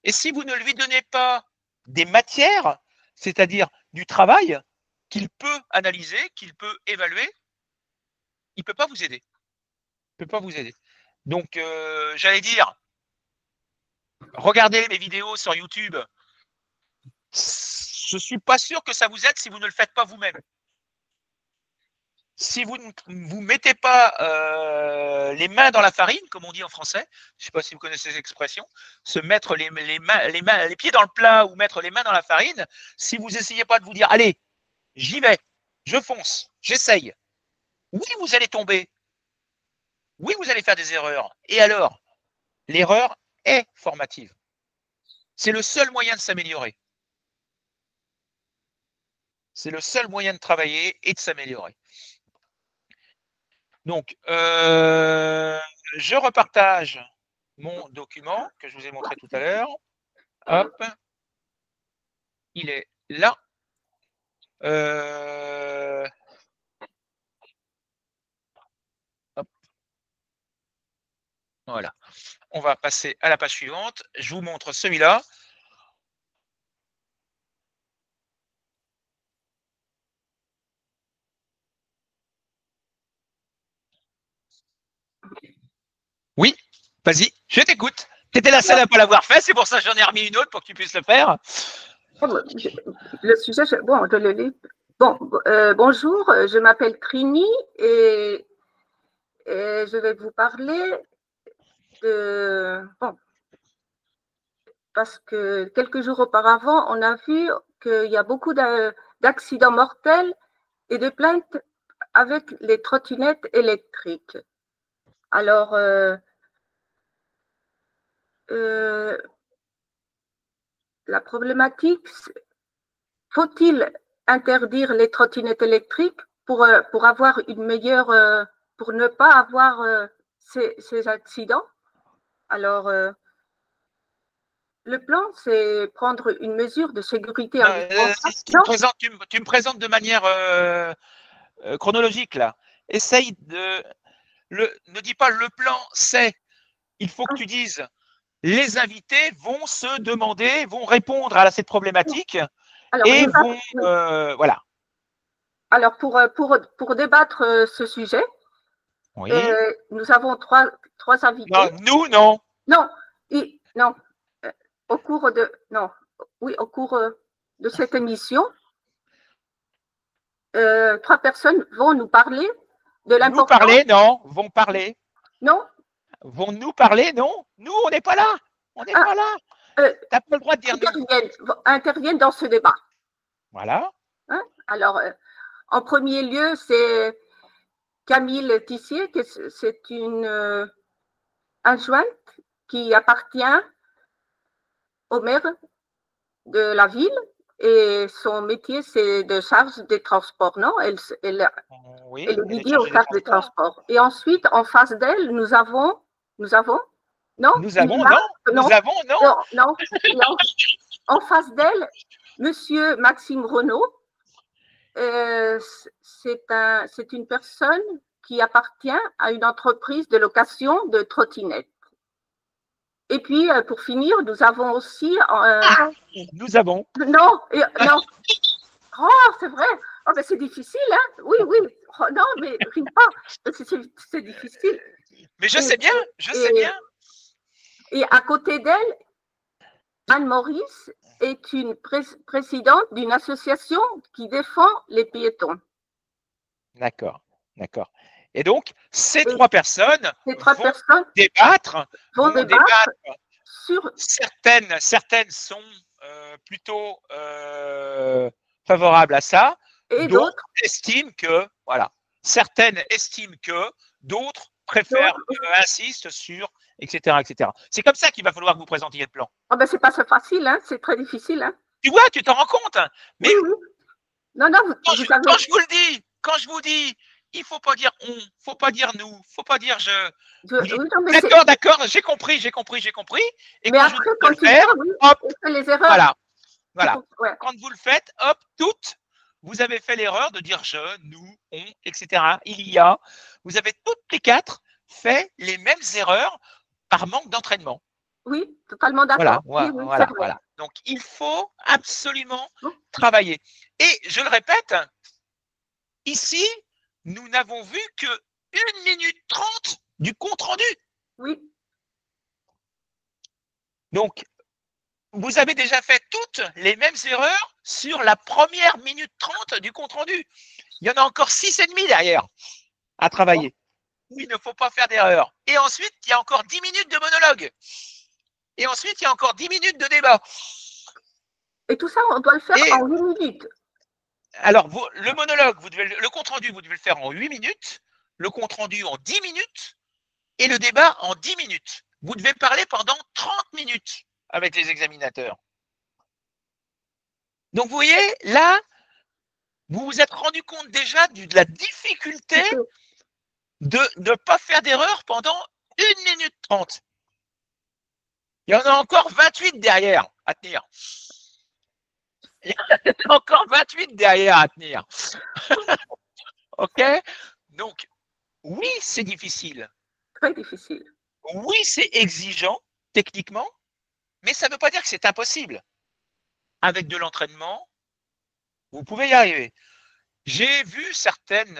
Speaker 1: Et si vous ne lui donnez pas des matières, c'est-à-dire du travail qu'il peut analyser, qu'il peut évaluer, il ne peut pas vous aider. Il ne peut pas vous aider. Donc, j'allais dire, regardez mes vidéos sur YouTube. Je ne suis pas sûr que ça vous aide si vous ne le faites pas vous-même. Si vous ne vous mettez pas les mains dans la farine, comme on dit en français, je ne sais pas si vous connaissez cette expression, se mettre les pieds dans le plat ou mettre les mains dans la farine, si vous n'essayez pas de vous dire, allez, j'y vais, je fonce, j'essaye. Oui, vous allez tomber. Oui, vous allez faire des erreurs. Et alors, l'erreur est formative. C'est le seul moyen de s'améliorer. C'est le seul moyen de travailler et de s'améliorer. Donc, je repartage mon document que je vous ai montré tout à l'heure. Hop. Il est là. Hop. Voilà. On va passer à la page suivante. Je vous montre celui-là. Oui, vas-y, je t'écoute. Tu étais la seule à ne pas l'avoir fait, c'est pour ça que j'en ai remis une autre pour que tu puisses le faire.
Speaker 4: Le sujet, bon, je le lis. Bon, bonjour, je m'appelle Trini et je vais vous parler de… Bon, parce que quelques jours auparavant, on a vu qu'il y a beaucoup d'accidents mortels et de plaintes avec les trottinettes électriques. Alors, la problématique, faut-il interdire les trottinettes électriques pour avoir une meilleure, pour ne pas avoir ces accidents? Alors, le plan, c'est prendre une mesure de sécurité.
Speaker 1: Tu me présentes de manière chronologique là. Essaye de… ne dis pas le plan, c'est… Il faut que tu dises les invités vont se demander, vont répondre à cette problématique. Alors, et vont… voilà.
Speaker 4: Alors, pour débattre ce sujet,
Speaker 1: Oui.
Speaker 4: Nous avons trois invités.
Speaker 1: Non, nous, non.
Speaker 4: Non, non. Au cours de de cette émission, 3 personnes vont nous parler de
Speaker 1: Nous
Speaker 4: l'importance.
Speaker 1: parler, non. Vont parler.
Speaker 4: Non,
Speaker 1: Vont nous parler, non. Nous, on n'est pas là. On n'est pas là. Tu n'as pas le droit de dire nous.
Speaker 4: interviennent dans ce débat.
Speaker 1: Voilà.
Speaker 4: Hein? Alors, en premier lieu, c'est Camille Tissier, c'est une adjointe qui appartient au maire de la ville et son métier, c'est de charge des transports, non? Elle
Speaker 1: Oui,
Speaker 4: est dédiée aux charges des transports. Et ensuite, en face d'elle, nous avons, non? En face d'elle, Monsieur Maxime Renaud, c'est une personne qui appartient à une entreprise de location de trottinettes. Et puis, pour finir, nous avons aussi…
Speaker 1: nous avons.
Speaker 4: Non. Oh, c'est vrai. Oh, ben, c'est difficile, hein. Oui. Oh, non, mais rime pas. C'est difficile.
Speaker 1: Mais je sais bien.
Speaker 4: Et à côté d'elle, Anne Maurice est une présidente d'une association qui défend les piétons.
Speaker 1: D'accord. Et donc, ces 3 personnes vont débattre
Speaker 4: sur…
Speaker 1: Certaines sont plutôt favorables à ça.
Speaker 4: Et d'autres
Speaker 1: estiment que, voilà, certaines estiment que, d'autres préfèrent, insistent sur, etc. C'est comme ça qu'il va falloir que vous présentiez le plan.
Speaker 4: Oh ben, c'est pas so facile, hein, c'est très difficile. Hein.
Speaker 1: Tu vois, tu t'en rends compte. Mais
Speaker 4: oui. Non,
Speaker 1: quand je vous dis, il ne faut pas dire on, il ne faut pas dire nous, il ne faut pas dire je. D'accord, j'ai compris. Et
Speaker 4: mais
Speaker 1: quand
Speaker 4: après,
Speaker 1: quand tu faire, hop,
Speaker 4: les erreurs.
Speaker 1: Voilà. Ouais. Quand vous le faites, hop, vous avez fait l'erreur de dire je, nous, on, etc. Il y a. Vous avez toutes les 4 fait les mêmes erreurs par manque d'entraînement.
Speaker 4: Oui, totalement d'accord.
Speaker 1: Voilà. Donc, il faut absolument travailler. Et je le répète, ici, nous n'avons vu que 1 minute 30 du compte rendu.
Speaker 4: Oui.
Speaker 1: Donc, vous avez déjà fait toutes les mêmes erreurs sur la première minute 30 du compte rendu. Il y en a encore 6,5 derrière à travailler. Où il ne faut pas faire d'erreur. Et ensuite, il y a encore 10 minutes de monologue. Et ensuite, il y a encore 10 minutes de débat.
Speaker 4: Et tout ça, on doit le faire en 8 minutes.
Speaker 1: Alors, le monologue, le compte-rendu, vous devez le faire en 8 minutes, le compte-rendu en 10 minutes et le débat en 10 minutes. Vous devez parler pendant 30 minutes avec les examinateurs. Donc, vous voyez, là, vous vous êtes rendu compte déjà de la difficulté de ne pas faire d'erreur pendant 1 minute 30. Il y en a encore 28 derrière à tenir. Il y en a encore 28 derrière à tenir. OK? Donc, oui, c'est difficile.
Speaker 4: Très difficile.
Speaker 1: Oui, c'est exigeant, techniquement, mais ça ne veut pas dire que c'est impossible. Avec de l'entraînement, vous pouvez y arriver. J'ai vu certaines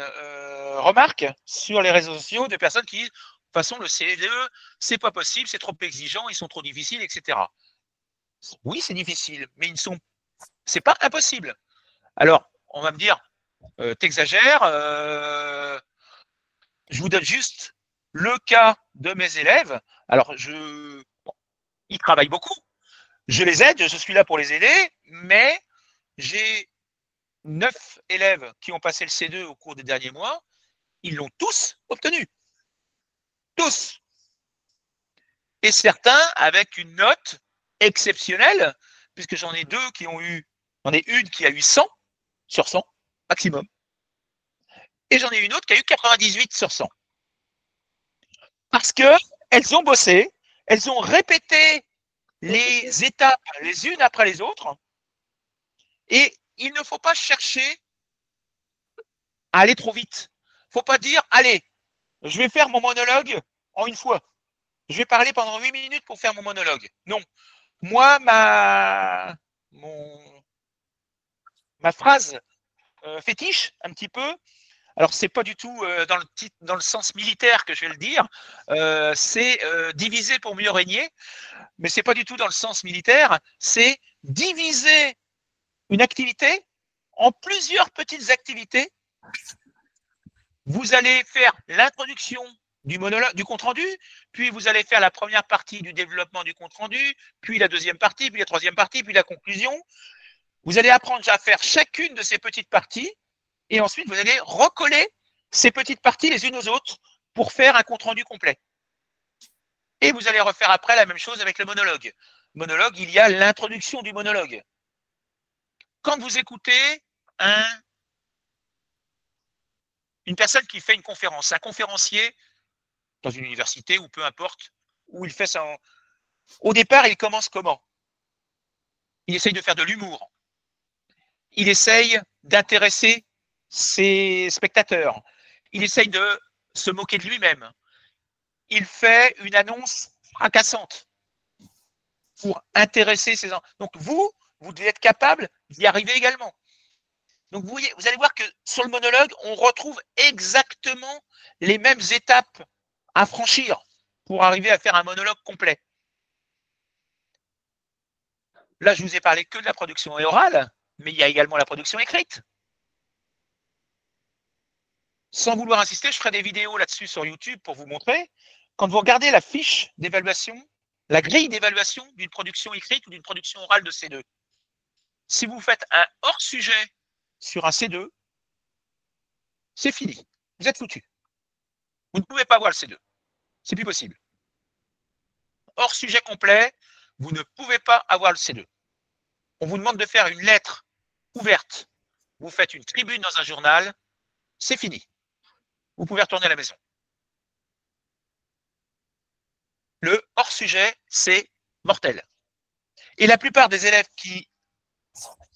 Speaker 1: remarques sur les réseaux sociaux de personnes qui disent, de toute façon, le CE2, c'est pas possible, c'est trop exigeant, ils sont trop difficiles, etc. Oui, c'est difficile, mais c'est pas impossible. Alors, on va me dire, t'exagères, je vous donne juste le cas de mes élèves. Alors, ils travaillent beaucoup. Je les aide, je suis là pour les aider, mais j'ai 9 élèves qui ont passé le C2 au cours des derniers mois. Ils l'ont tous obtenu. Tous. Et certains avec une note exceptionnelle, puisque j'en ai 2 qui ont eu, j'en ai une qui a eu 100 sur 100 maximum. Et j'en ai une autre qui a eu 98 sur 100. Parce qu'elles ont bossé, elles ont répété les étapes les unes après les autres. Et il ne faut pas chercher à aller trop vite. Il ne faut pas dire, allez, je vais faire mon monologue en une fois. Je vais parler pendant 8 minutes pour faire mon monologue. Non. Moi, ma phrase fétiche, un petit peu, Alors, ce n'est pas du tout dans le sens militaire que je vais le dire, c'est diviser pour mieux régner, mais ce n'est pas du tout dans le sens militaire, c'est diviser une activité en plusieurs petites activités. Vous allez faire l'introduction du monologue, du compte-rendu, puis vous allez faire la première partie du développement du compte-rendu, puis la deuxième partie, puis la troisième partie, puis la conclusion. Vous allez apprendre à faire chacune de ces petites parties et ensuite vous allez recoller ces petites parties les unes aux autres pour faire un compte-rendu complet. Et vous allez refaire après la même chose avec le monologue. Monologue, il y a l'introduction du monologue. Quand vous écoutez une personne qui fait une conférence, un conférencier dans une université ou peu importe, où il fait ça. Au départ, il commence comment? Il essaye de faire de l'humour. Il essaye d'intéresser ses spectateurs. Il essaye de se moquer de lui-même. Il fait une annonce fracassante pour intéresser ses gens. Donc vous devez être capable d'y arriver également. Donc vous allez voir que sur le monologue, on retrouve exactement les mêmes étapes à franchir pour arriver à faire un monologue complet. Là, je vous ai parlé que de la production orale, mais il y a également la production écrite. Sans vouloir insister, je ferai des vidéos là-dessus sur YouTube pour vous montrer. Quand vous regardez la fiche d'évaluation, la grille d'évaluation d'une production écrite ou d'une production orale de C2, si vous faites un hors-sujet sur un C2, c'est fini. Vous êtes foutu. Vous ne pouvez pas voir le C2. C'est plus possible. Hors sujet complet, vous ne pouvez pas avoir le C2. On vous demande de faire une lettre ouverte. Vous faites une tribune dans un journal, c'est fini. Vous pouvez retourner à la maison. Le hors sujet, c'est mortel. Et la plupart des élèves qui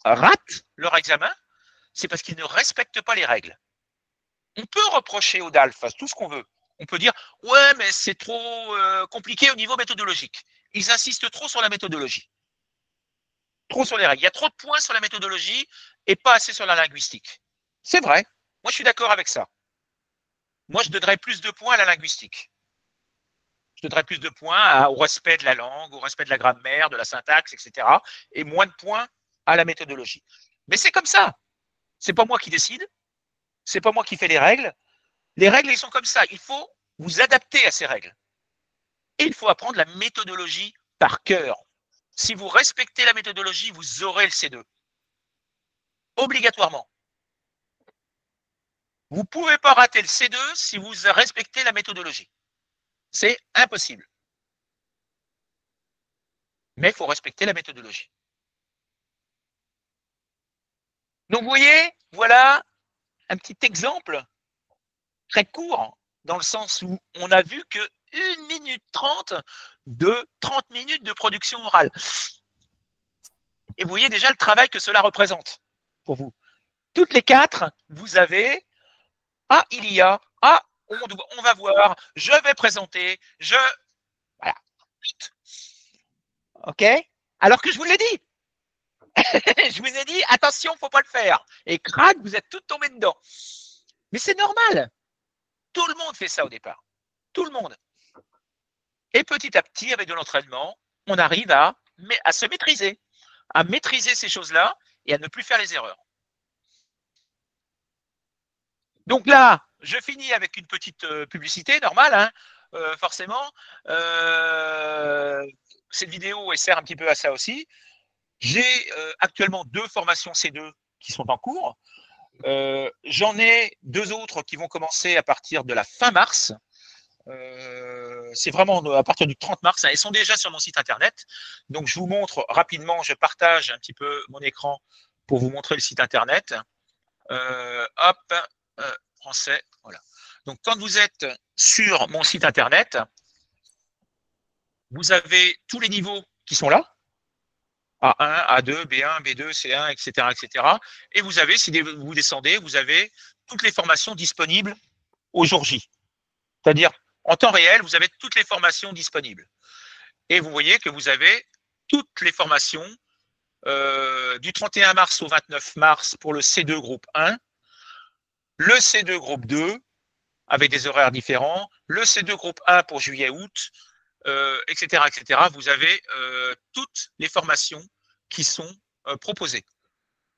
Speaker 1: ratent leur examen, c'est parce qu'ils ne respectent pas les règles. On peut reprocher au DALF tout ce qu'on veut. On peut dire « Ouais, mais c'est trop compliqué au niveau méthodologique. » Ils insistent trop sur la méthodologie. Trop sur les règles. Il y a trop de points sur la méthodologie et pas assez sur la linguistique. C'est vrai. Moi, je suis d'accord avec ça. Moi, je donnerais plus de points à la linguistique. Je donnerais plus de points au respect de la langue, au respect de la grammaire, de la syntaxe, etc. Et moins de points à la méthodologie. Mais c'est comme ça. C'est pas moi qui décide. C'est pas moi qui fais les règles. Les règles, elles sont comme ça. Il faut vous adapter à ces règles. Et il faut apprendre la méthodologie par cœur. Si vous respectez la méthodologie, vous aurez le C2. Obligatoirement. Vous ne pouvez pas rater le C2 si vous respectez la méthodologie. C'est impossible. Mais il faut respecter la méthodologie. Donc, vous voyez, voilà un petit exemple très court, dans le sens où on a vu que 1 minute 30 de 30 minutes de production orale. Et vous voyez déjà le travail que cela représente pour vous. Toutes les 4, vous avez il y a, on va voir, je vais présenter, voilà. OK? Alors que je vous l'ai dit. Je vous ai dit, attention, il ne faut pas le faire. Et crac, vous êtes tous tombés dedans. Mais c'est normal. Tout le monde fait ça au départ. Tout le monde. Et petit à petit, avec de l'entraînement, on arrive à se maîtriser. À maîtriser ces choses-là et à ne plus faire les erreurs. Donc là, je finis avec une petite publicité normale, hein, forcément. Cette vidéo, elle sert un petit peu à ça aussi. J'ai actuellement 2 formations C2 qui sont en cours. J'en ai 2 autres qui vont commencer à partir de la fin mars. C'est vraiment à partir du 30 mars. Elles sont déjà sur mon site internet. Donc, je vous montre rapidement, je partage un petit peu mon écran pour vous montrer le site internet. Français, voilà. Donc, quand vous êtes sur mon site internet, vous avez tous les niveaux qui sont là. A1, A2, B1, B2, C1, etc., etc. Et vous avez, si vous descendez, vous avez toutes les formations disponibles au jour J. C'est-à-dire, en temps réel, vous avez toutes les formations disponibles. Et vous voyez que vous avez toutes les formations du 31 mars au 29 mars pour le C2 groupe 1, le C2 groupe 2, avec des horaires différents, le C2 groupe 1 pour juillet-août, etc., etc. Vous avez toutes les formations qui sont proposées.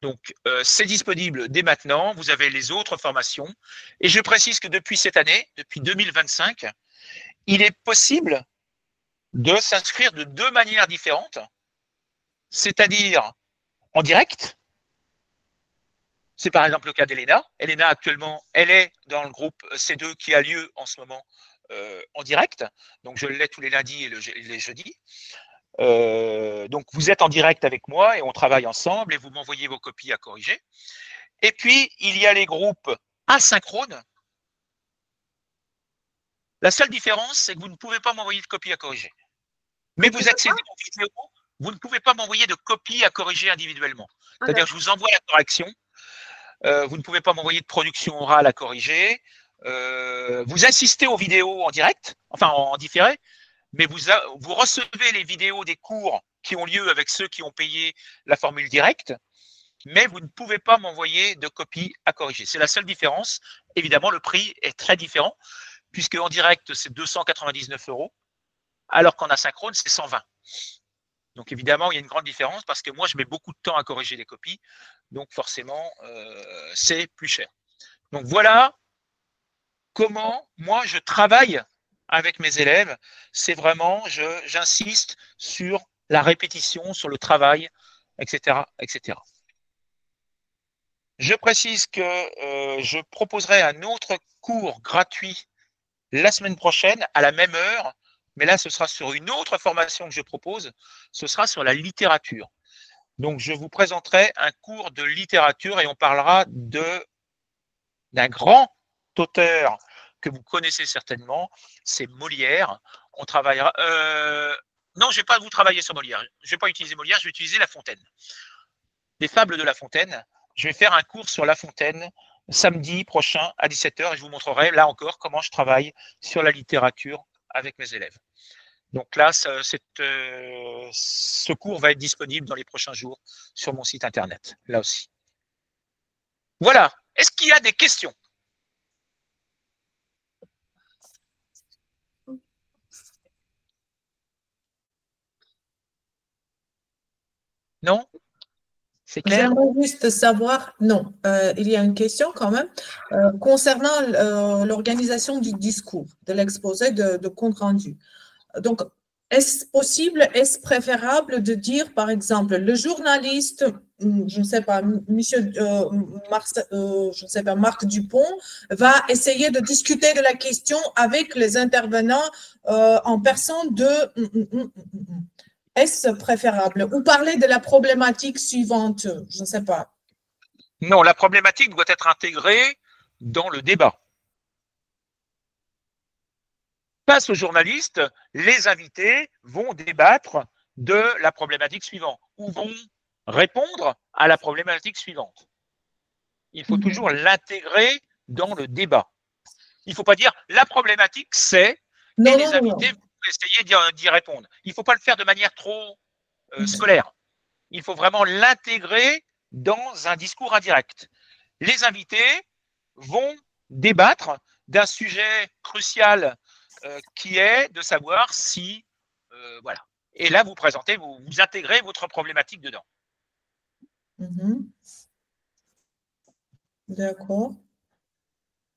Speaker 1: Donc, c'est disponible dès maintenant. Vous avez les autres formations. Et je précise que depuis cette année, depuis 2025, il est possible de s'inscrire de deux manières différentes, c'est-à-dire en direct. C'est par exemple le cas d'Elena. Elena, actuellement, elle est dans le groupe C2 qui a lieu en ce moment en direct. Donc, je l'ai tous les lundis et les jeudis. Donc, vous êtes en direct avec moi et on travaille ensemble et vous m'envoyez vos copies à corriger. Et puis, il y a les groupes asynchrones. La seule différence, c'est que vous ne pouvez pas m'envoyer de copies à corriger. Mais vous accédez aux vidéos, vous ne pouvez pas m'envoyer de copies à corriger individuellement. C'est-à-dire que je vous envoie la correction. Vous ne pouvez pas m'envoyer de production orale à corriger. Vous assistez aux vidéos en direct, enfin en différé, mais vous recevez les vidéos des cours qui ont lieu avec ceux qui ont payé la formule directe, mais vous ne pouvez pas m'envoyer de copies à corriger. C'est la seule différence. Évidemment, le prix est très différent, puisque en direct, c'est 299 €, alors qu'en asynchrone, c'est 120. Donc évidemment, il y a une grande différence, parce que moi, je mets beaucoup de temps à corriger les copies, donc forcément, c'est plus cher. Donc voilà comment moi, je travaille avec mes élèves, c'est vraiment, j'insiste sur la répétition, sur le travail, etc., etc. Je précise que je proposerai un autre cours gratuit la semaine prochaine à la même heure, mais là, ce sera sur une autre formation que je propose, ce sera sur la littérature. Donc, je vous présenterai un cours de littérature et on parlera d'un grand auteur que vous connaissez certainement, c'est Molière. On travaillera. Non, je ne vais pas vous travailler sur Molière. Je ne vais pas utiliser Molière, je vais utiliser La Fontaine. Les fables de La Fontaine. Je vais faire un cours sur La Fontaine samedi prochain à 17 h et je vous montrerai là encore comment je travaille sur la littérature avec mes élèves. Donc là, ce cours va être disponible dans les prochains jours sur mon site internet, là aussi. Voilà. Est-ce qu'il y a des questions ? Non? C'est clair?
Speaker 2: J'aimerais juste savoir, non, il y a une question quand même, concernant l'organisation du discours, de l'exposé de compte rendu. Donc, est-ce possible, est-ce préférable de dire, par exemple, le journaliste, je ne sais pas, je ne sais pas, Marc Dupont, va essayer de discuter de la question avec les intervenants en personne de… Est-ce préférable? Ou parler de la problématique suivante, je ne sais pas.
Speaker 1: Non, la problématique doit être intégrée dans le débat. Face aux journalistes, les invités vont débattre de la problématique suivante ou vont répondre à la problématique suivante. Il faut toujours l'intégrer dans le débat. Il ne faut pas dire la problématique c'est, et les invités vont essayer d'y répondre. Il ne faut pas le faire de manière trop scolaire. Il faut vraiment l'intégrer dans un discours indirect. Les invités vont débattre d'un sujet crucial qui est de savoir si… voilà. Et là, vous présentez, vous intégrez votre problématique dedans.
Speaker 2: D'accord.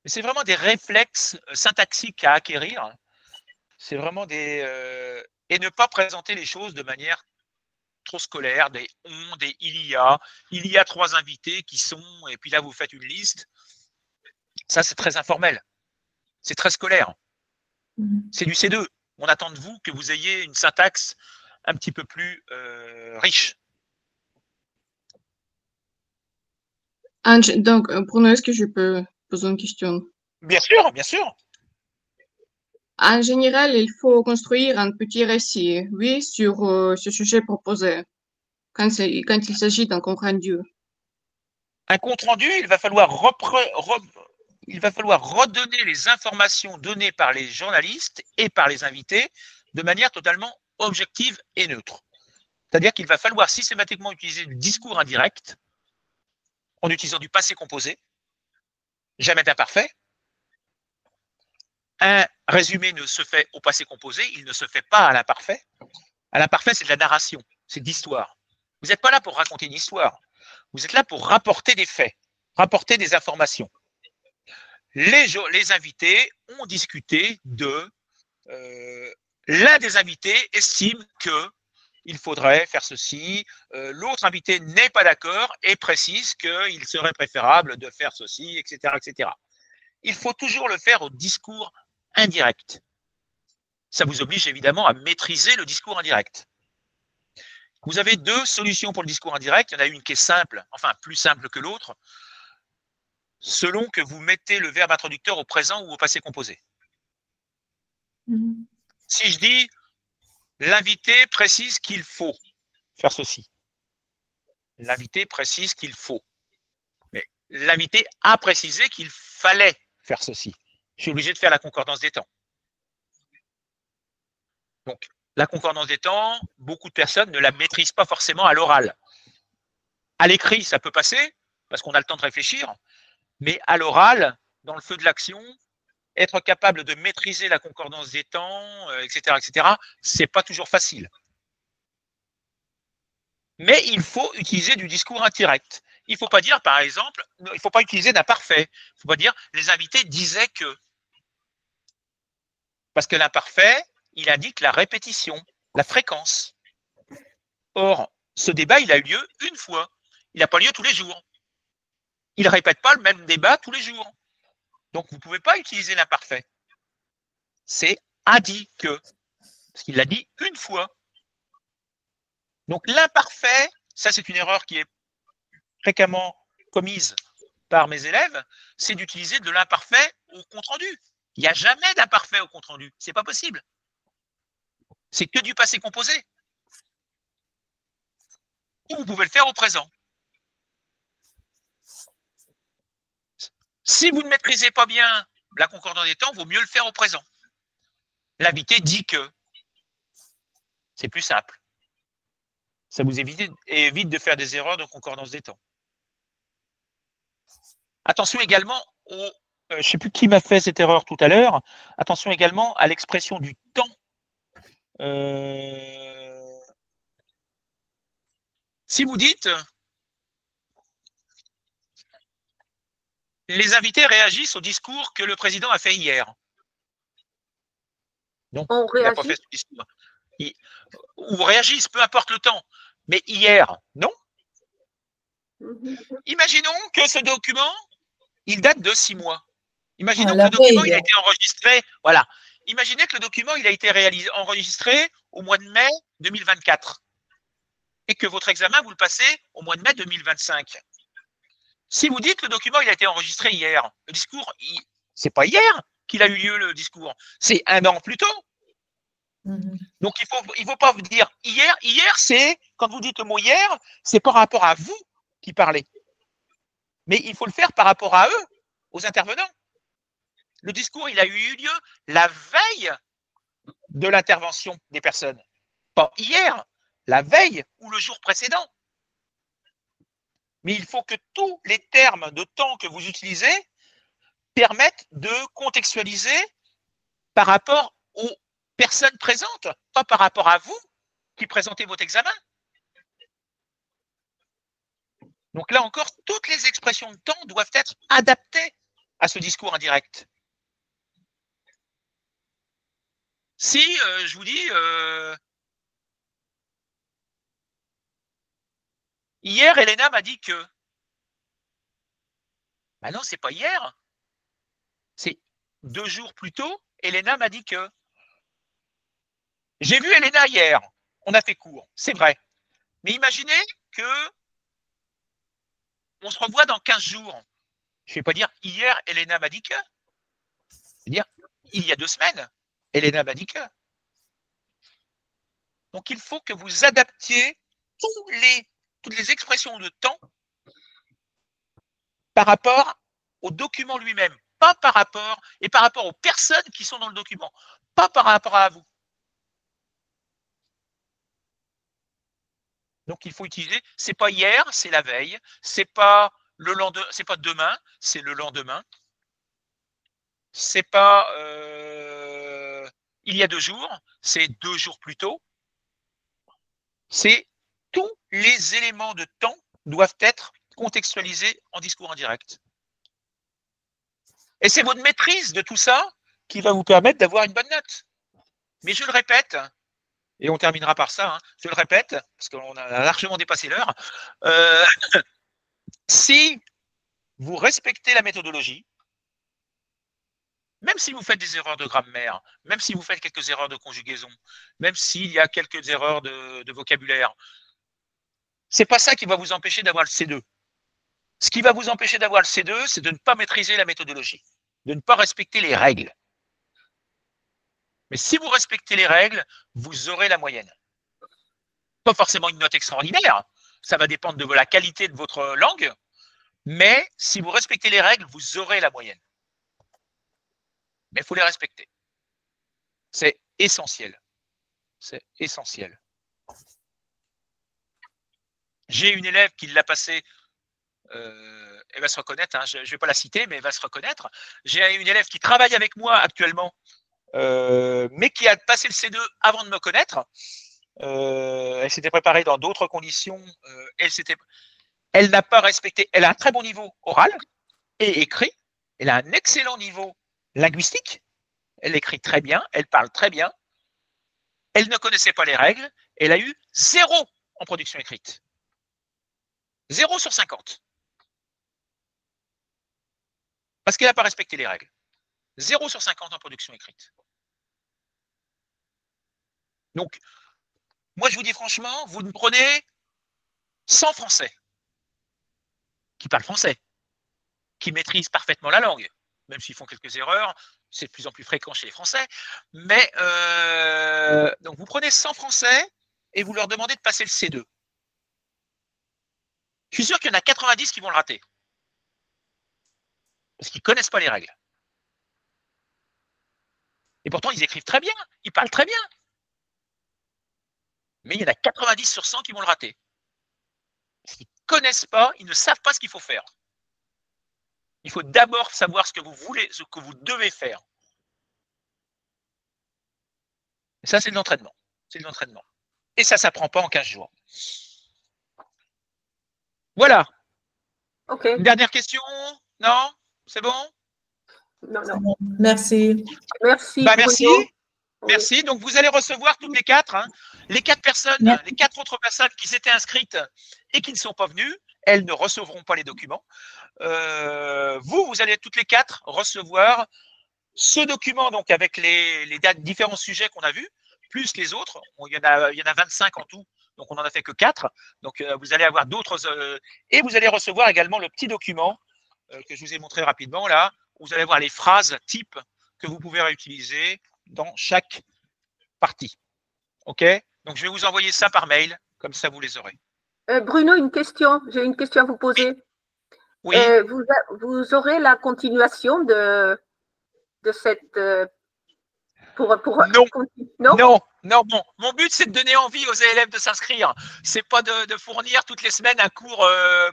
Speaker 1: C'est vraiment des réflexes syntaxiques à acquérir. C'est vraiment des… et ne pas présenter les choses de manière trop scolaire, des on, des il y a 3 invités qui sont, et puis là, vous faites une liste. Ça, c'est très informel. C'est très scolaire. C'est du C2. On attend de vous que vous ayez une syntaxe un petit peu plus riche.
Speaker 5: Ange, donc, Bruno, est-ce que je peux poser une question?
Speaker 1: Bien sûr, bien sûr.
Speaker 5: En général, il faut construire un petit récit, oui, sur ce sujet proposé, quand il s'agit d'un compte rendu.
Speaker 1: Un compte rendu, il va falloir redonner les informations données par les journalistes et par les invités de manière totalement objective et neutre. C'est-à-dire qu'il va falloir systématiquement utiliser du discours indirect en utilisant du passé composé jamais d'imparfait. Un résumé ne se fait au passé composé, il ne se fait pas à l'imparfait. À l'imparfait, c'est de la narration, c'est de l'histoire. Vous n'êtes pas là pour raconter une histoire, vous êtes là pour rapporter des faits, rapporter des informations. Les invités ont discuté de... l'un des invités estime qu'il faudrait faire ceci, l'autre invité n'est pas d'accord et précise qu'il serait préférable de faire ceci, etc., etc. Il faut toujours le faire au discours indirect. Ça vous oblige évidemment à maîtriser le discours indirect. Vous avez deux solutions pour le discours indirect. Il y en a une qui est simple, enfin plus simple que l'autre, selon que vous mettez le verbe introducteur au présent ou au passé composé. Si je dis l'invité précise qu'il faut faire ceci, l'invité précise qu'il faut, mais l'invité a précisé qu'il fallait faire ceci. Je suis obligé de faire la concordance des temps. Donc, la concordance des temps, beaucoup de personnes ne la maîtrisent pas forcément à l'oral. À l'écrit, ça peut passer, parce qu'on a le temps de réfléchir, mais à l'oral, dans le feu de l'action, être capable de maîtriser la concordance des temps, etc., c'est pas toujours facile. Mais il faut utiliser du discours indirect. Il ne faut pas dire, par exemple, il ne faut pas utiliser d'imparfait. Il ne faut pas dire les invités disaient que. Parce que l'imparfait, il indique la répétition, la fréquence. Or, ce débat, il a eu lieu une fois. Il n'a pas lieu tous les jours. Il ne répète pas le même débat tous les jours. Donc, vous ne pouvez pas utiliser l'imparfait. C'est a dit que. Parce qu'il l'a dit une fois. Donc, l'imparfait, ça c'est une erreur qui est fréquemment commise par mes élèves, c'est d'utiliser de l'imparfait au compte-rendu. Il n'y a jamais d'imparfait au compte-rendu. C'est pas possible. C'est que du passé composé. Ou vous pouvez le faire au présent. Si vous ne maîtrisez pas bien la concordance des temps, il vaut mieux le faire au présent. L'invité dit que. C'est plus simple. Ça vous évite de faire des erreurs de concordance des temps. Attention également au... je ne sais plus qui m'a fait cette erreur tout à l'heure. Attention également à l'expression du temps. Si vous dites les invités réagissent au discours que le président a fait hier. Donc, il n'a pas fait ce discours. Ou réagissent, peu importe le temps. Mais hier, non. Imaginons que ce document, il date de 6 mois. Imaginons que le document il a été enregistré. Voilà. Imaginez que le document il a été enregistré au mois de mai 2024 et que votre examen, vous le passez au mois de mai 2025. Si vous dites que le document il a été enregistré hier, le discours, c'est pas hier qu'il a eu lieu le discours, c'est 1 an plus tôt. Donc il faut pas vous dire hier. Hier, c'est quand vous dites le mot hier, c'est par rapport à vous qui parlez. Mais il faut le faire par rapport à eux, aux intervenants. Le discours, il a eu lieu la veille de l'intervention des personnes. Pas hier, la veille ou le jour précédent. Mais il faut que tous les termes de temps que vous utilisez permettent de contextualiser par rapport aux personnes présentes, pas par rapport à vous qui présentez votre examen. Donc là encore, toutes les expressions de temps doivent être adaptées à ce discours indirect. Si je vous dis hier, Elena m'a dit que. Ben non, c'est pas hier. C'est 2 jours plus tôt, Elena m'a dit que. J'ai vu Elena hier. On a fait court, c'est vrai. Mais imaginez que on se revoit dans 15 jours. Je ne vais pas dire hier, Elena m'a dit que. Je vais dire il y a 2 semaines, Elena m'a dit que. Donc il faut que vous adaptiez toutes les expressions de temps par rapport au document lui-même, pas par rapport aux personnes qui sont dans le document, pas par rapport à vous. Donc il faut utiliser, c'est pas hier, c'est la veille, c'est pas le lendemain, c'est pas demain, c'est le lendemain, c'est pas il y a 2 jours, c'est 2 jours plus tôt. C'est tous les éléments de temps doivent être contextualisés en discours indirect. Et c'est votre maîtrise de tout ça qui va vous permettre d'avoir une bonne note. Mais je le répète, et on terminera par ça, hein, je le répète, parce qu'on a largement dépassé l'heure, si vous respectez la méthodologie, même si vous faites des erreurs de grammaire, même si vous faites quelques erreurs de conjugaison, même s'il y a quelques erreurs de vocabulaire, c'est pas ça qui va vous empêcher d'avoir le C2. Ce qui va vous empêcher d'avoir le C2, c'est de ne pas maîtriser la méthodologie, de ne pas respecter les règles. Mais si vous respectez les règles, vous aurez la moyenne. Pas forcément une note extraordinaire, ça va dépendre de la qualité de votre langue, mais si vous respectez les règles, vous aurez la moyenne. Mais il faut les respecter. C'est essentiel. C'est essentiel. J'ai une élève qui l'a passé, elle va se reconnaître, hein, je ne vais pas la citer, mais elle va se reconnaître. J'ai une élève qui travaille avec moi actuellement, mais qui a passé le C2 avant de me connaître. Elle s'était préparée dans d'autres conditions. Elle n'a pas respecté. Elle a un très bon niveau oral et écrit. Elle a un excellent niveau linguistique. Elle écrit très bien. Elle parle très bien. Elle ne connaissait pas les règles. Elle a eu 0 en production écrite. 0 sur 50. Parce qu'elle n'a pas respecté les règles. 0 sur 50 en production écrite. Donc, moi, je vous dis franchement, vous me prenez 100 Français qui parlent français, qui maîtrisent parfaitement la langue, même s'ils font quelques erreurs, c'est de plus en plus fréquent chez les Français. Mais donc, vous prenez 100 Français et vous leur demandez de passer le C2. Je suis sûr qu'il y en a 90 qui vont le rater. Parce qu'ils ne connaissent pas les règles. Et pourtant, ils écrivent très bien, ils parlent très bien. Mais il y en a 90 sur 100 qui vont le rater. Parce qu'ils ne connaissent pas, ils ne savent pas ce qu'il faut faire. Il faut d'abord savoir ce que vous voulez, ce que vous devez faire. Et ça, c'est de l'entraînement. C'est de l'entraînement. Et ça ne s'apprend pas en 15 jours. Voilà.
Speaker 4: OK.
Speaker 1: Une dernière question? Non? C'est bon?
Speaker 4: Non, non.
Speaker 2: Merci.
Speaker 4: Merci.
Speaker 1: Bah, merci.
Speaker 4: Bruno. Oui.
Speaker 1: Merci. Donc, vous allez recevoir toutes les 4. Hein. Les 4 personnes,
Speaker 3: Merci.
Speaker 1: les 4 autres personnes qui s'étaient inscrites et qui ne sont pas venues, elles ne recevront pas les documents. Vous allez toutes les 4 recevoir ce document donc avec les différents sujets qu'on a vus, plus les autres. Il y en a 25 en tout, donc on n'en a fait que 4. Donc, vous allez avoir d'autres. Et vous allez recevoir également le petit document que je vous ai montré rapidement là, où vous allez voir les phrases types que vous pouvez réutiliser dans chaque partie. OK? Donc, je vais vous envoyer ça par mail, comme ça vous les aurez.
Speaker 4: Bruno, une question. J'ai une question à vous poser.
Speaker 1: Oui.
Speaker 4: Vous aurez la continuation de cette.
Speaker 1: Non. Non. Mon but, c'est de donner envie aux élèves de s'inscrire. C'est pas de fournir toutes les semaines un cours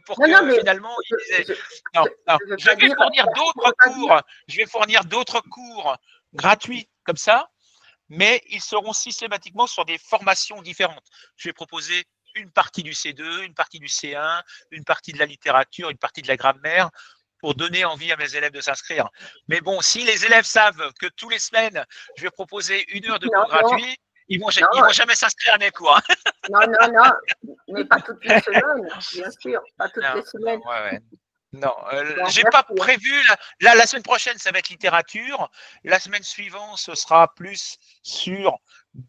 Speaker 1: pour que finalement. Je vais fournir d'autres cours. Je vais fournir d'autres cours gratuits comme ça, mais ils seront systématiquement sur des formations différentes. Je vais proposer une partie du C2, une partie du C1, une partie de la littérature, une partie de la grammaire, pour donner envie à mes élèves de s'inscrire. Mais bon, si les élèves savent que tous les semaines, je vais proposer 1 heure de cours gratuit, ils vont jamais s'inscrire à mes cours.
Speaker 4: Non, mais pas toutes les semaines, bien sûr, pas toutes les semaines.
Speaker 1: Non, j'ai pas prévu. La semaine prochaine, ça va être littérature. La semaine suivante, ce sera plus sur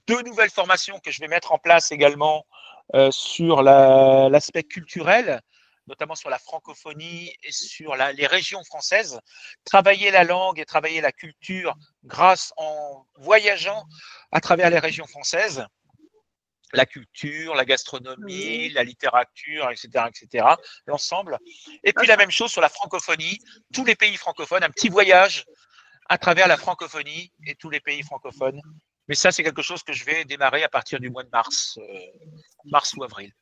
Speaker 1: 2 nouvelles formations que je vais mettre en place également sur l'aspect culturel, notamment sur la francophonie et sur les régions françaises. Travailler la langue et travailler la culture en voyageant à travers les régions françaises. La culture, la gastronomie, la littérature, etc., l'ensemble. Et puis la même chose sur la francophonie, tous les pays francophones, un petit voyage à travers la francophonie et tous les pays francophones. Mais ça, c'est quelque chose que je vais démarrer à partir du mois de mars ou avril.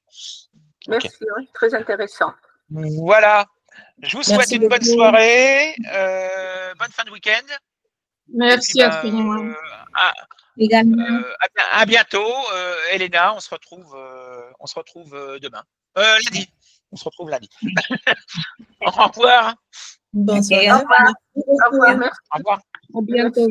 Speaker 4: Merci, okay. Très intéressant.
Speaker 1: Voilà. Je vous souhaite une bonne soirée, bonne fin de week-end.
Speaker 5: Merci
Speaker 1: Et puis,
Speaker 5: infiniment.
Speaker 3: Également.
Speaker 1: à bientôt, Elena. On se retrouve demain. Lundi. On se retrouve lundi. Au revoir.
Speaker 2: Bonne soirée.
Speaker 3: Au revoir.
Speaker 2: Merci beaucoup.
Speaker 4: Au revoir, merci.
Speaker 1: Au revoir.
Speaker 5: À bientôt.